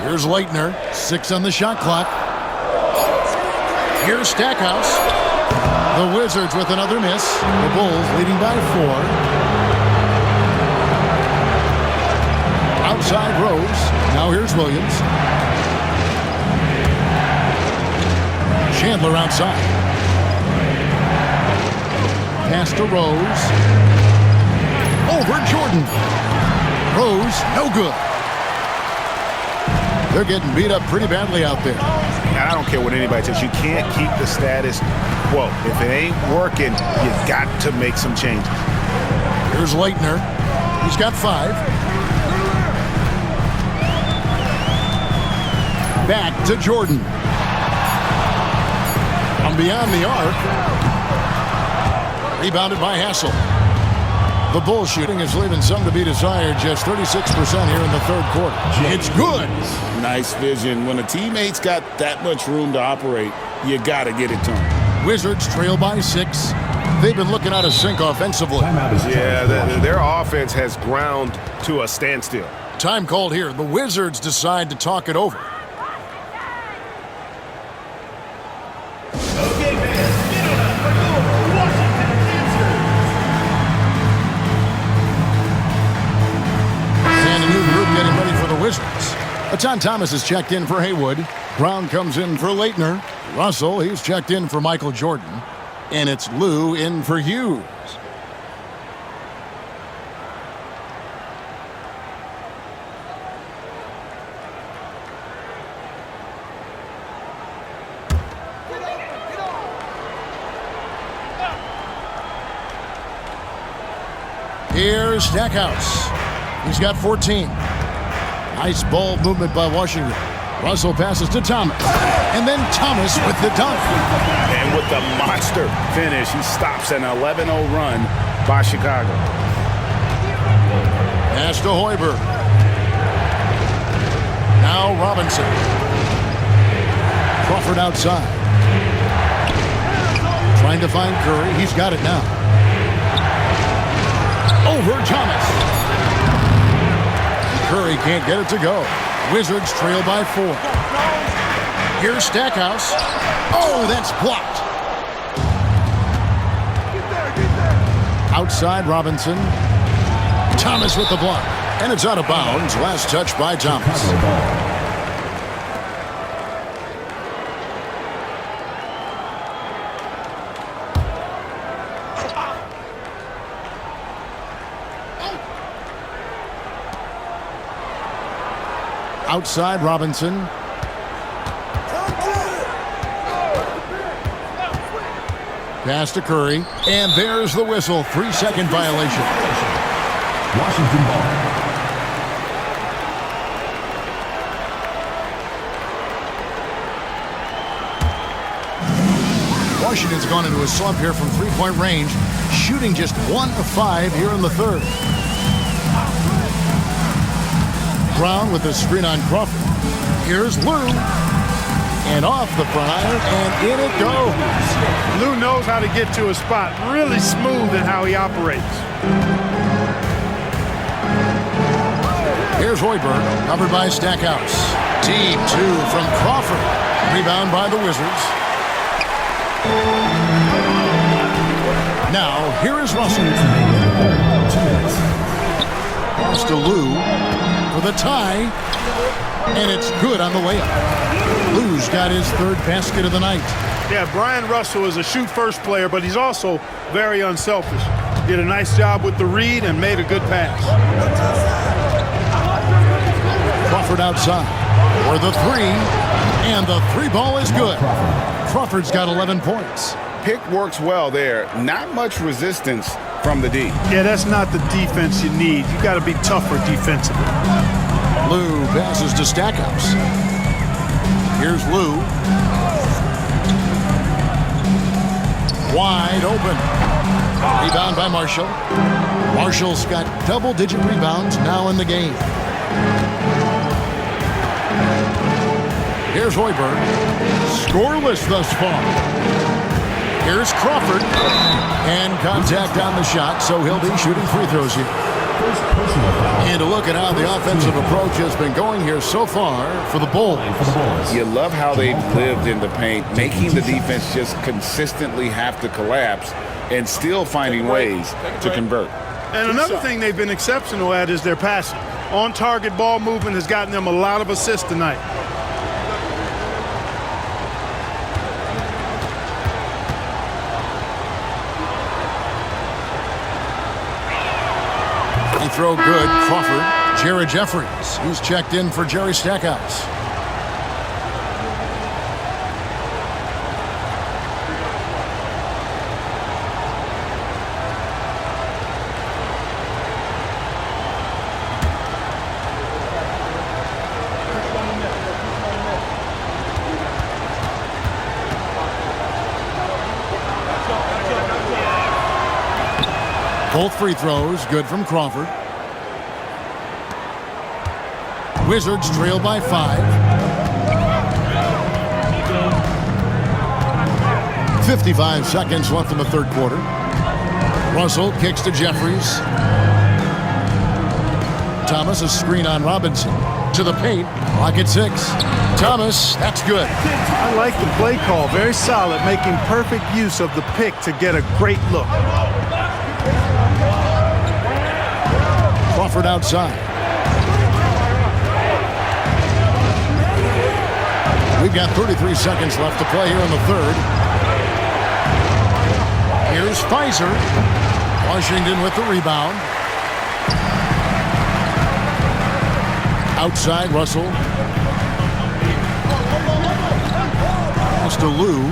Here's Leitner. 6 on the shot clock. Here's Stackhouse. The Wizards with another miss. The Bulls leading by 4. Outside Rose. Now here's Williams. Chandler outside. Pass to Rose. Over Jordan. Rose, no good. They're getting beat up pretty badly out there. And I don't care what anybody says. You can't keep the status quo. If it ain't working, you got to make some changes. Here's Leitner. He's got 5. Back to Jordan. From beyond the arc. Rebounded by Hessel. The bull shooting is leaving some to be desired. Just 36% here in the third quarter. It's good. Nice vision. When a teammate's got that much room to operate, you got to get it to him. Wizards trail by 6. They've been looking out of sync offensively. Yeah, their offense has ground to a standstill. Time called here. The Wizards decide to talk it over. Okay, fans, get on up for your Washington answers. And a new group getting ready for the Wizards. John Thomas is checked in for Haywood. Brown comes in for Leitner. Russell, he's checked in for Michael Jordan. And it's Lou in for Hughes. Here's Stackhouse. He's got 14. Nice ball movement by Washington. Russell passes to Thomas. And then Thomas with the dunk. And with the monster finish, he stops an 11-0 run by Chicago. Pass to Hoiberg. Now Robinson. Crawford outside. Trying to find Curry. He's got it now. Over Thomas. Curry can't get it to go. Wizards trail by 4. Here's Stackhouse. Oh, that's blocked. Outside Robinson. Thomas with the block. And it's out of bounds. Last touch by Thomas. Outside Robinson. Pass to Curry. And there's the whistle. 3-second violation. Washington ball. Washington's gone into a slump here from three-point range, shooting just 1 of 5 here in the third. Brown with the screen on Crawford. Here's Lou. And off the prior, and in it goes. Lou knows how to get to a spot. Really smooth in how he operates. Here's Hoiberg, covered by Stackhouse. Deep 2 from Crawford. Rebound by the Wizards. Now, here is Russell. Pass to Lou for the tie. And it's good on the layup. Lou's got his third basket of the night. Yeah, Brian Russell is a shoot-first player, but he's also very unselfish. Did a nice job with the read and made a good pass. Crawford outside for the 3. And the 3 ball is good. Crawford's got 11 points. Pick works well there. Not much resistance from the D. Yeah, that's not the defense you need. You got to be tougher defensively. Lou passes to Stackhouse. Here's Lou. Wide open. Rebound by Marshall. Marshall's got double-digit rebounds now in the game. Here's Hoiberg. Scoreless thus far. Here's Crawford. And contact on the shot, so he'll be shooting free throws here. And a look at how the offensive approach has been going here so far for the Bulls. You love how they've lived in the paint, making the defense just consistently have to collapse and still finding ways to convert. And another thing they've been exceptional at is their passing. On-target ball movement has gotten them a lot of assists tonight. Throw good. Crawford. Jared Jeffries. He's checked in for Jerry Stackhouse. Both free throws good from Crawford. Wizards trail by 5. 55 seconds left in the third quarter. Russell kicks to Jeffries. Thomas, a screen on Robinson. To the paint. Clock at 6. Thomas, that's good. I like the play call. Very solid, making perfect use of the pick to get a great look. Crawford outside. We've got 33 seconds left to play here in the third. Here's Pfizer. Washington with the rebound. Outside, Russell. Pass to Lou.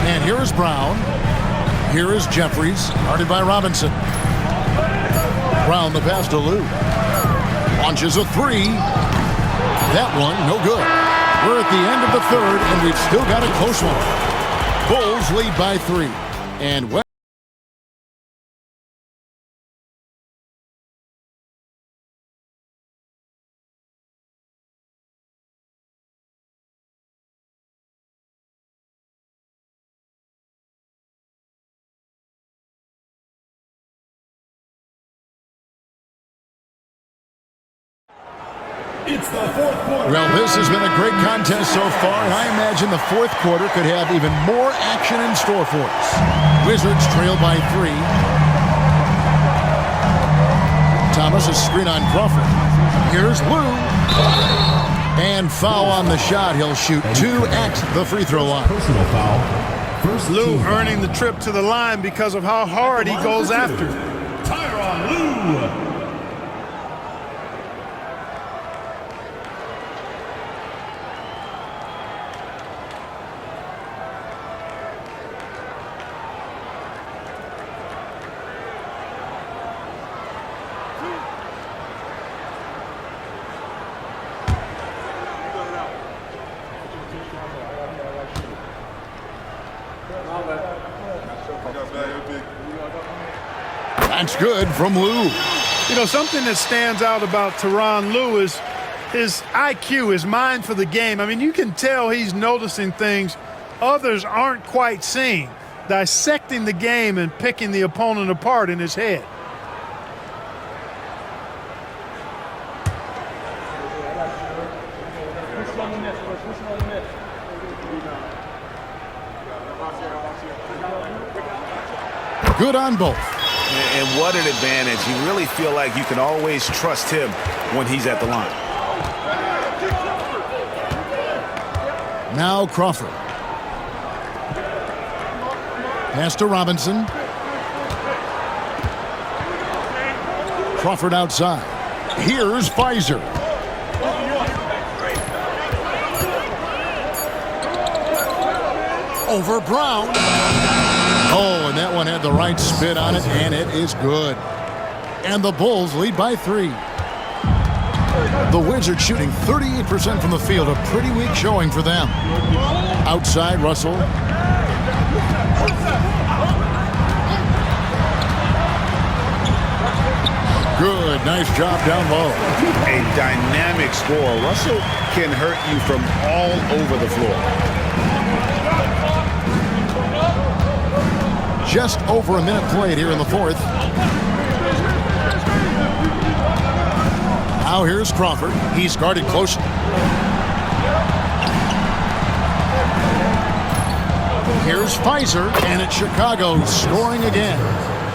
And here is Brown. Here is Jeffries. Guarded by Robinson. Brown the pass to Lou. Launches a three. That one, no good. We're at the end of the third, and we've still got a close one. Bulls lead by 3. And It's the fourth quarter. well, this has been a great contest so far, and I imagine the fourth quarter could have even more action in store for us. Wizards trail by 3. Thomas is screen on Crawford. Here's Lou. And foul on the shot. He'll shoot 2 at the free throw line. Personal foul. First Lou earning the trip to the line because of how hard he goes after. Tyronn Lue. That's good from Lou. You know, something that stands out about Tyronn Lue is his IQ, his mind for the game. I mean, you can tell he's noticing things others aren't quite seeing, dissecting the game and picking the opponent apart in his head. Good on both. And what an advantage. You really feel like you can always trust him when he's at the line. Now Crawford. Pass to Robinson. Crawford outside. Here's Pfizer. Over Brown. Oh, and that one had the right spin on it, and it is good. And the Bulls lead by 3. The Wizards shooting 38% from the field, a pretty weak showing for them. Outside, Russell. Good, nice job down low. A dynamic scorer. Russell can hurt you from all over the floor. Just over a minute played here in the fourth. Now here's Crawford. He's guarded closely. Here's Pfizer, and it's Chicago scoring again.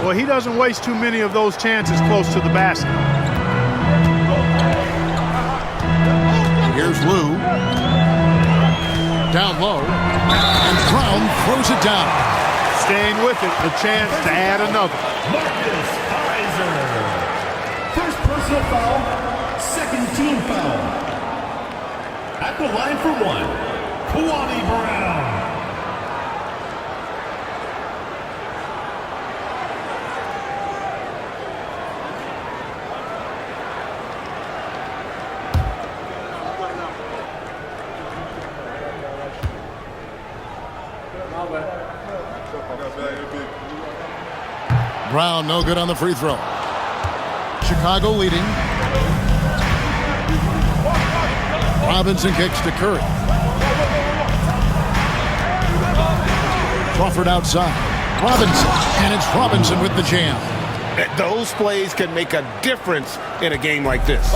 Well, he doesn't waste too many of those chances close to the basket. Here's Lou. Down low. And Brown throws it down. Staying with it, the chance to add another. Marcus Pfizer. First personal foul, second team foul. At the line for 1, Kwame Brown. Brown no good on the free throw. Chicago leading. Robinson kicks to Curry. Crawford outside. Robinson, and it's Robinson with the jam. Those plays can make a difference in a game like this.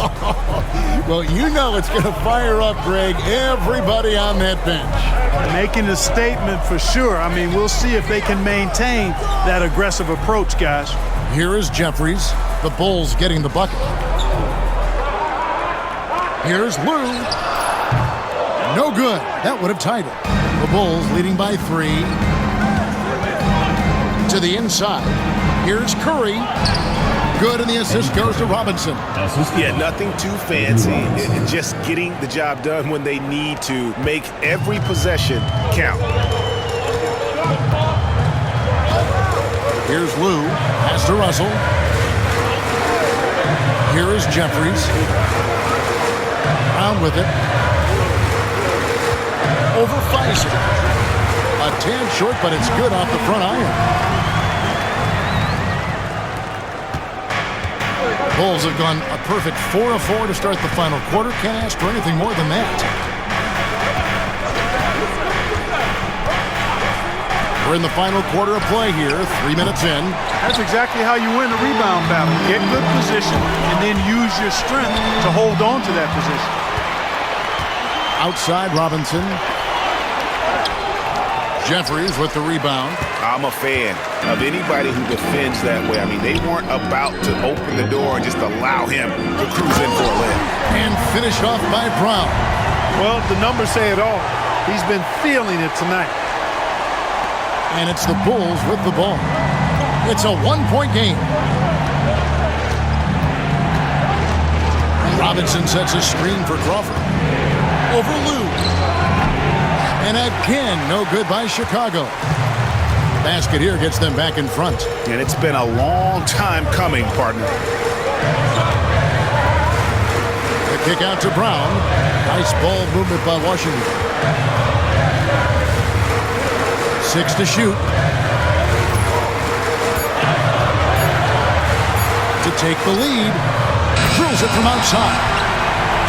Well, you know it's going to fire up, Greg, everybody on that bench. Making a statement for sure. I mean, we'll see if they can maintain that aggressive approach, guys. Here is Jeffries. The Bulls getting the bucket. Here's Lou. No good. That would have tied it. The Bulls leading by 3. To the inside. Here's Curry. Good, and the assist goes to Robinson. Yeah, nothing too fancy. Just getting the job done when they need to. Make every possession count. Here's Lou. Pass to Russell. Here is Jeffries. Brown with it. Over Pfizer. A tad short, but it's good off the front iron. Bulls have gone a perfect 4 of 4 to start the final quarter. Can't ask for anything more than that. We're in the final quarter of play here, 3 minutes in. That's exactly how you win the rebound battle. Get good position and then use your strength to hold on to that position. Outside Robinson. Jeffries with the rebound. I'm a fan of anybody who defends that way. I mean, they weren't about to open the door and just allow him to cruise in for a layup. And finished off by Brown. Well, the numbers say it all. He's been feeling it tonight. And it's the Bulls with the ball. It's a 1-point game. Robinson sets a screen for Crawford. Over Lou. And again, no good by Chicago. Basket here gets them back in front. And it's been a long time coming, partner. The kick out to Brown. Nice ball movement by Washington. 6 to shoot. To take the lead. Drills it from outside.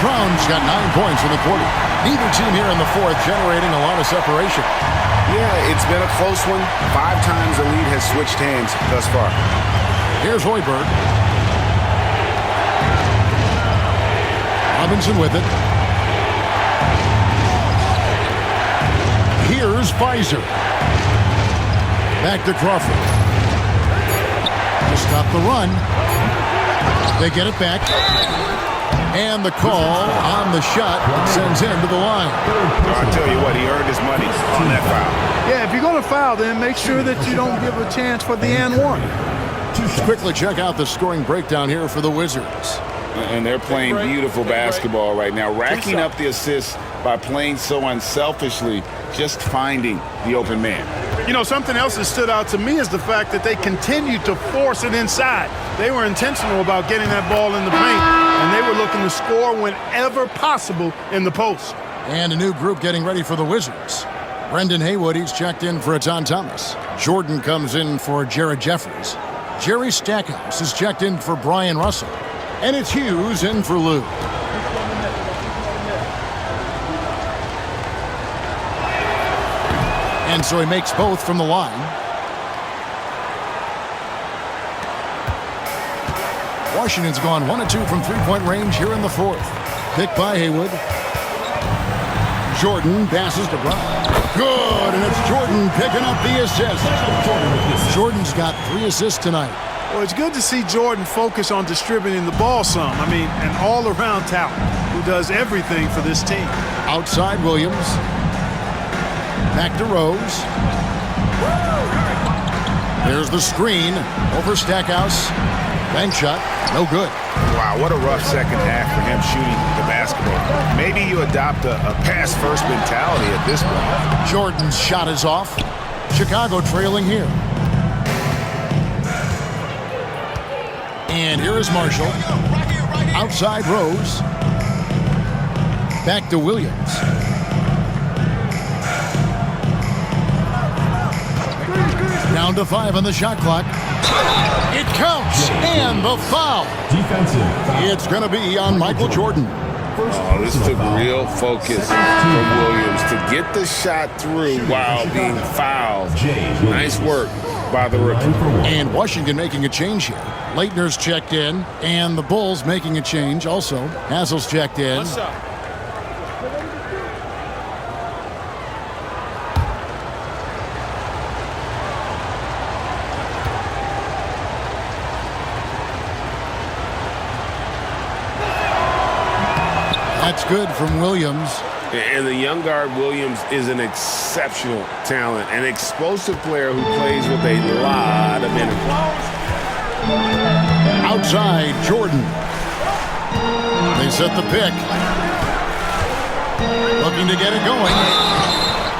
Brown's got 9 points in the quarter. Neither team here in the fourth generating a lot of separation. Yeah, it's been a close one. 5 times the lead has switched hands thus far. Here's Hoiberg. Robinson with it. Here's Pfizer. Back to Crawford. To stop the run. They get it back. And the call on the shot sends him to the line. I tell you what, he earned his money on that foul. Yeah, if you're going to foul, then make sure that you don't give a chance for the and one. Let's quickly check out the scoring breakdown here for the Wizards. And they're playing beautiful basketball right now, racking up the assists by playing so unselfishly, just finding the open man. You know, something else that stood out to me is the fact that they continued to force it inside. They were intentional about getting that ball in the paint, and they were looking to score whenever possible in the post. And a new group getting ready for the Wizards. Brendan Haywood, he's checked in for John Thomas. Jordan comes in for Jared Jeffries. Jerry Stackhouse is checked in for Brian Russell. And it's Hughes in for Lou. And so he makes both from the line. Washington's gone 1 of 2 from three-point range here in the fourth. Picked by Haywood. Jordan passes to Brown. Good, and it's Jordan picking up the assist. Jordan's got 3 assists tonight. Well, it's good to see Jordan focus on distributing the ball some. I mean, an all-around talent who does everything for this team. Outside Williams. Back to Rose. There's the screen over Stackhouse. Bank shot, no good. Wow, what a rough second half for him shooting the basketball. Maybe you adopt a pass-first mentality at this point. Jordan's shot is off. Chicago trailing here. And here is Marshall. Outside Rose. Back to Williams. Down to 5 on the shot clock. It counts, and the foul. Defensive. It's going to be on Michael Jordan. Oh, this took real focus for Williams to get the shot through while being fouled. Nice work by the rookie. And Washington making a change here. Leitner's checked in, and the Bulls making a change also. Hazel's checked in. That's good from Williams. And the young guard Williams is an exceptional talent, an explosive player who plays with a lot of energy. Outside, Jordan. They set the pick. Looking to get it going.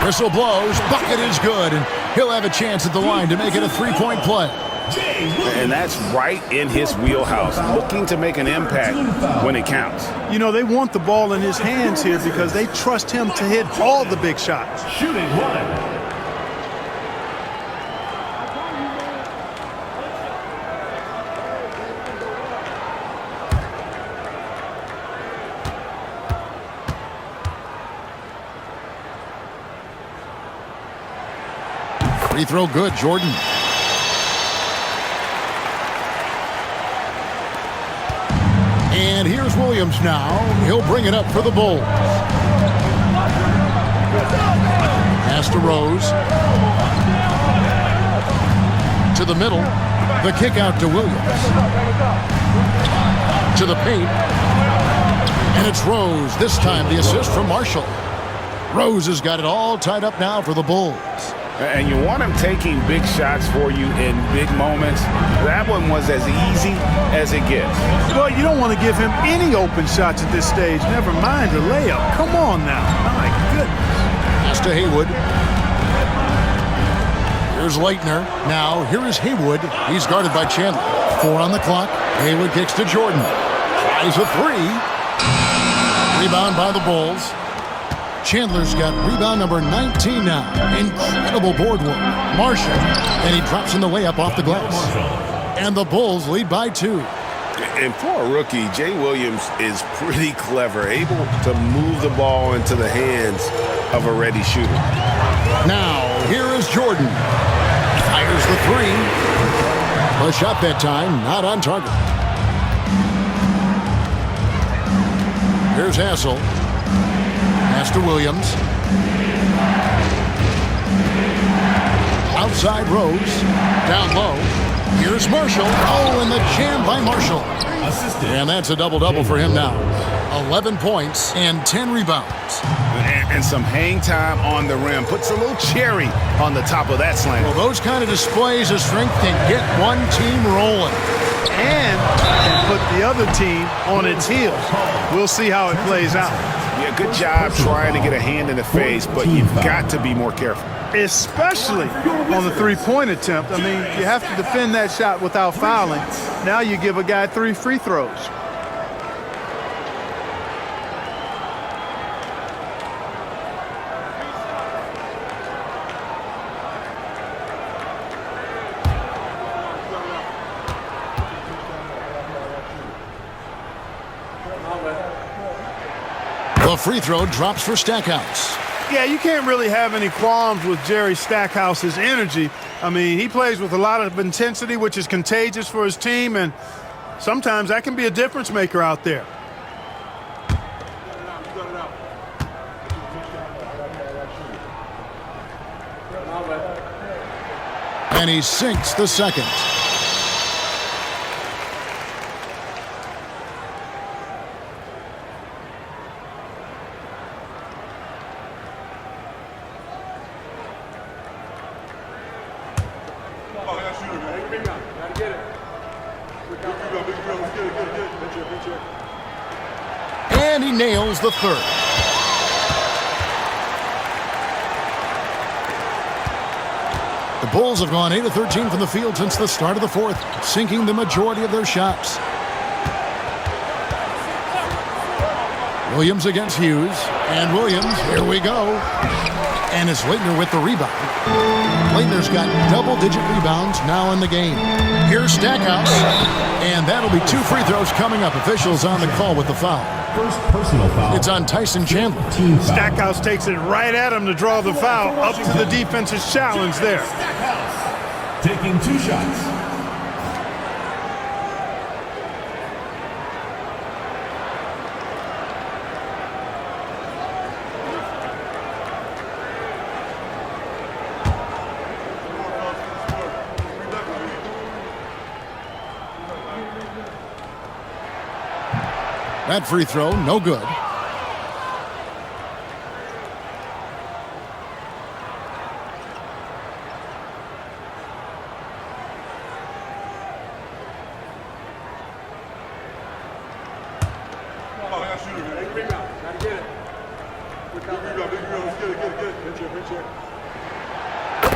Whistle blows. Bucket is good. And he'll have a chance at the line to make it a three-point play. And that's right in his wheelhouse, looking to make an impact when it counts. You know, they want the ball in his hands here because they trust him to hit all the big shots. Shooting one. Free throw good, Jordan. And here's Williams now. He'll bring it up for the Bulls. Pass to Rose. To the middle. The kick out to Williams. To the paint. And it's Rose. This time the assist from Marshall. Rose has got it all tied up now for the Bulls. And you want him taking big shots for you in big moments. That one was as easy as it gets. Well, you don't want to give him any open shots at this stage. Never mind a layup. Come on now. My goodness. Pass to Haywood. Here's Leitner. Now, here is Haywood. He's guarded by Chandler. 4 on the clock. Haywood kicks to Jordan. Tries a three. Rebound by the Bulls. Chandler's got rebound number 19 now. Incredible board work. Marshall. And he drops in the layup off the glass. And the Bulls lead by 2. And for a rookie, Jay Williams is pretty clever, able to move the ball into the hands of a ready shooter. Now, here is Jordan. Fires the three. A shot that time, not on target. Here's Hassel. Pass to Williams. Outside Rose. Down low. Here's Marshall. Oh, and the jam by Marshall. Assisted. And that's a double-double for him now. 11 points and 10 rebounds. And some hang time on the rim. Puts a little cherry on the top of that slam. Well, those kind of displays of strength can get one team rolling. And can put the other team on its heels. We'll see how it plays out. Yeah, good job trying to get a hand in the face, but you've got to be more careful. Especially on the three-point attempt. I mean, you have to defend that shot without fouling. Now you give a guy 3 free throws. The free throw drops for Stackhouse. Yeah, you can't really have any qualms with Jerry Stackhouse's energy. I mean, he plays with a lot of intensity, which is contagious for his team, and sometimes that can be a difference maker out there. And he sinks the second. And he nails the third. The Bulls have gone 8 of 13 from the field since the start of the fourth, sinking the majority of their shots. Williams against Hughes. And Williams, here we go. And it's Leitner with the rebound. Leitner's got double-digit rebounds now in the game. Here's Stackhouse. And that'll be 2 free throws coming up. Officials on the call with the foul. First personal foul. It's on Tyson Chandler. Stackhouse takes it right at him to draw the foul. Up to the defense's challenge there. Stackhouse taking 2 shots. That free throw, no good.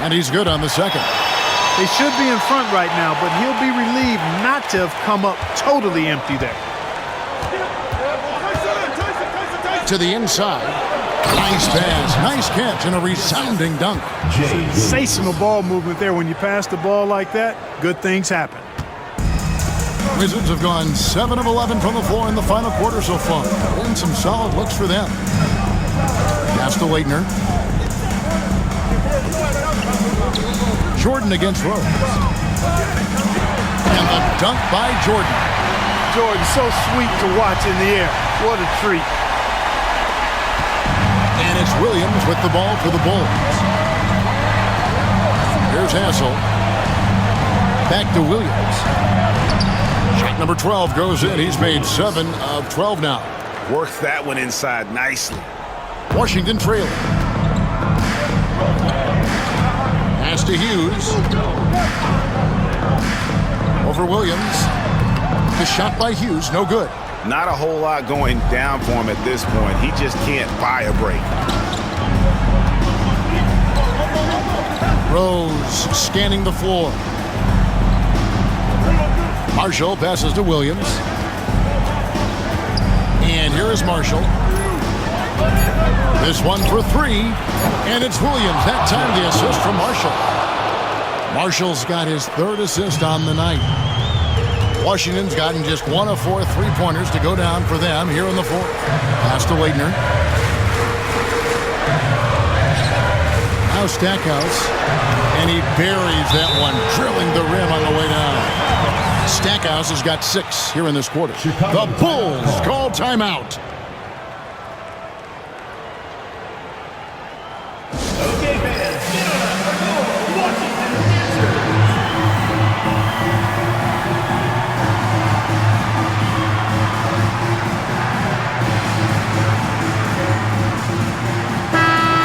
And he's good on the second. They should be in front right now, but he'll be relieved not to have come up totally empty there. To the inside. Nice pass, nice catch, and a resounding dunk. Sensational ball movement there. When you pass the ball like that, good things happen. Wizards have gone 7 of 11 from the floor in the final quarter so far. And some solid looks for them. Pass to Leitner. Jordan against Rose. And the dunk by Jordan. Jordan, so sweet to watch in the air. What a treat. And it's Williams with the ball for the Bulls. Here's Hassel. Back to Williams. Shot number 12 goes in. He's made 7 of 12 now. Works that one inside nicely. Washington trailing. Pass to Hughes. Over Williams. The shot by Hughes, no good. Not a whole lot going down for him at this point. He just can't buy a break. Rose scanning the floor. Marshall passes to Williams. And here is Marshall. This one for 3. And it's Williams. That time the assist from Marshall. Marshall's got his 3rd assist on the night. Washington's gotten just 1 of 4 3-pointers to go down for them here in the 4th. Pass to Leitner. Now Stackhouse. And he buries that one, drilling the rim on the way down. Stackhouse has got 6 here in this quarter. The Bulls call timeout. Okay, fans, get on up for your Washington answer.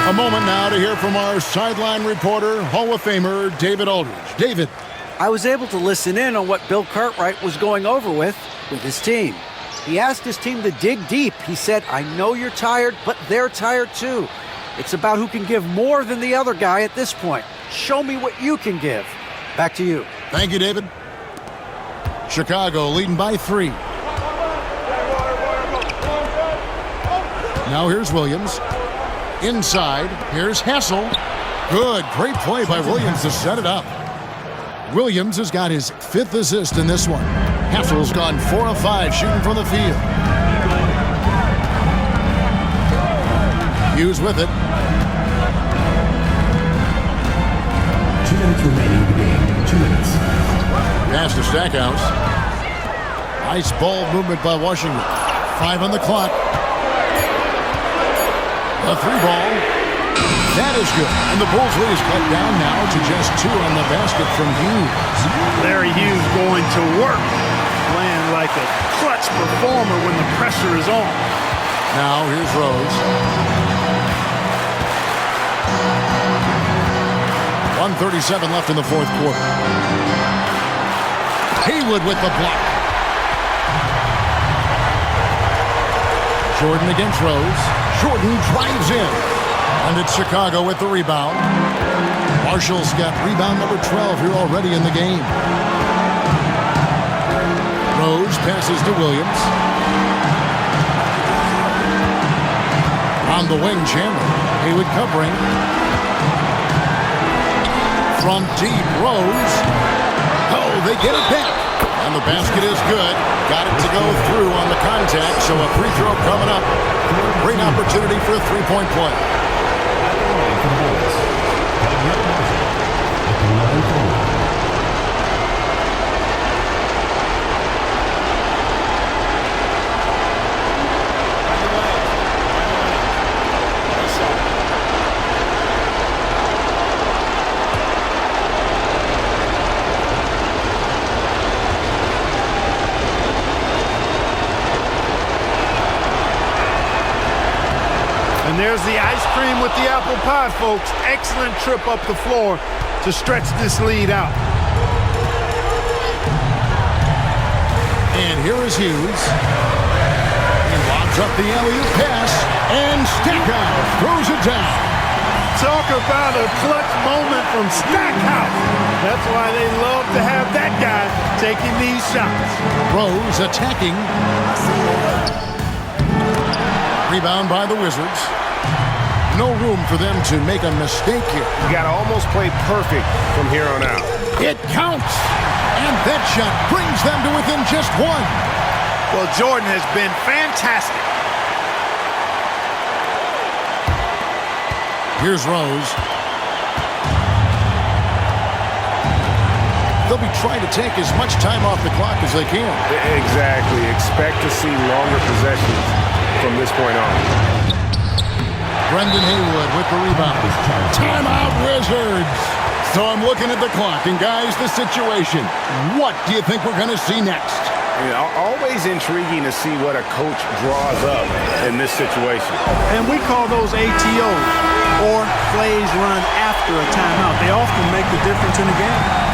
A moment now to hear from our sideline reporter, Hall of Famer David Aldridge. David. I was able to listen in on what Bill Cartwright was going over with his team. He asked his team to dig deep. He said, I know you're tired, but they're tired too. It's about who can give more than the other guy at this point. Show me what you can give. Back to you. Thank you, David. Chicago leading by 3. Now here's Williams. Inside, here's Hassel. Good, great play by Williams to set it up. Williams has got his 5th assist in this one. Hassel's gone 4 of 5 shooting from the field. Hughes with it. 2 minutes remaining in the game. 2 minutes. Pass to Stackhouse. Nice ball movement by Washington. 5 on the clock. A 3-ball. That is good. And the Bulls lead is cut down now to just 2 on the basket from Hughes. Larry Hughes going to work. Playing like a clutch performer when the pressure is on. Now here's Rose. 1:37 left in the 4th quarter. Haywood with the block. Jordan against Rose. Jordan drives in. And it's Chicago with the rebound. Marshall's got rebound number 12 here already in the game. Rose passes to Williams. On the wing, Chandler. Haywood covering. From deep, Rose. Oh, they get it back. And the basket is good. Got it to go through on the contact, so a free throw coming up. Great opportunity for a 3-point play. And there's the ice cream with the apple pie, folks. Excellent trip up the floor to stretch this lead out. And here is Hughes. Lobs up the alley-oop pass, and Stackhouse throws it down. Talk about a clutch moment from Stackhouse. That's why they love to have that guy taking these shots. Rose attacking. Rebound by the Wizards. No room for them to make a mistake here. You got to almost play perfect from here on out. It counts. And that shot brings them to within just one. Well, Jordan has been fantastic. Here's Rose. They'll be trying to take as much time off the clock as they can. Exactly. Expect to see longer possessions from this point on. Brendan Haywood with the rebound. Timeout, Wizards. So I'm looking at the clock, and guys, the situation. What do you think we're going to see next? Always intriguing to see what a coach draws up in this situation. And we call those ATOs, or plays run after a timeout. They often make the difference in the game.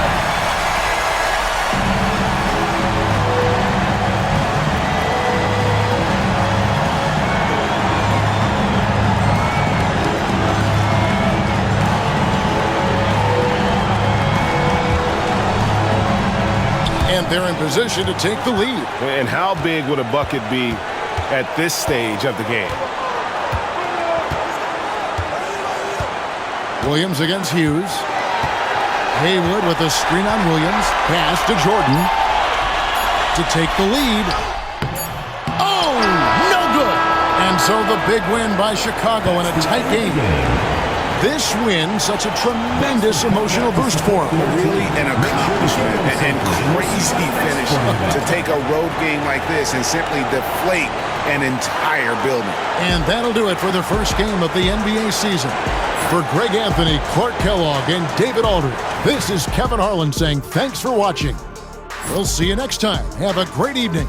And they're in position to take the lead. And how big would a bucket be at this stage of the game? Williams against Hughes. Haywood with a screen on Williams. Pass to Jordan to take the lead. Oh, no good. And so the big win by Chicago in a tight game. This win, such a tremendous emotional boost for him. Really an accomplishment and crazy finish to take a road game like this and simply deflate an entire building. And that'll do it for the first game of the NBA season. For Greg Anthony, Clark Kellogg, and David Aldridge, this is Kevin Harlan saying thanks for watching. We'll see you next time. Have a great evening.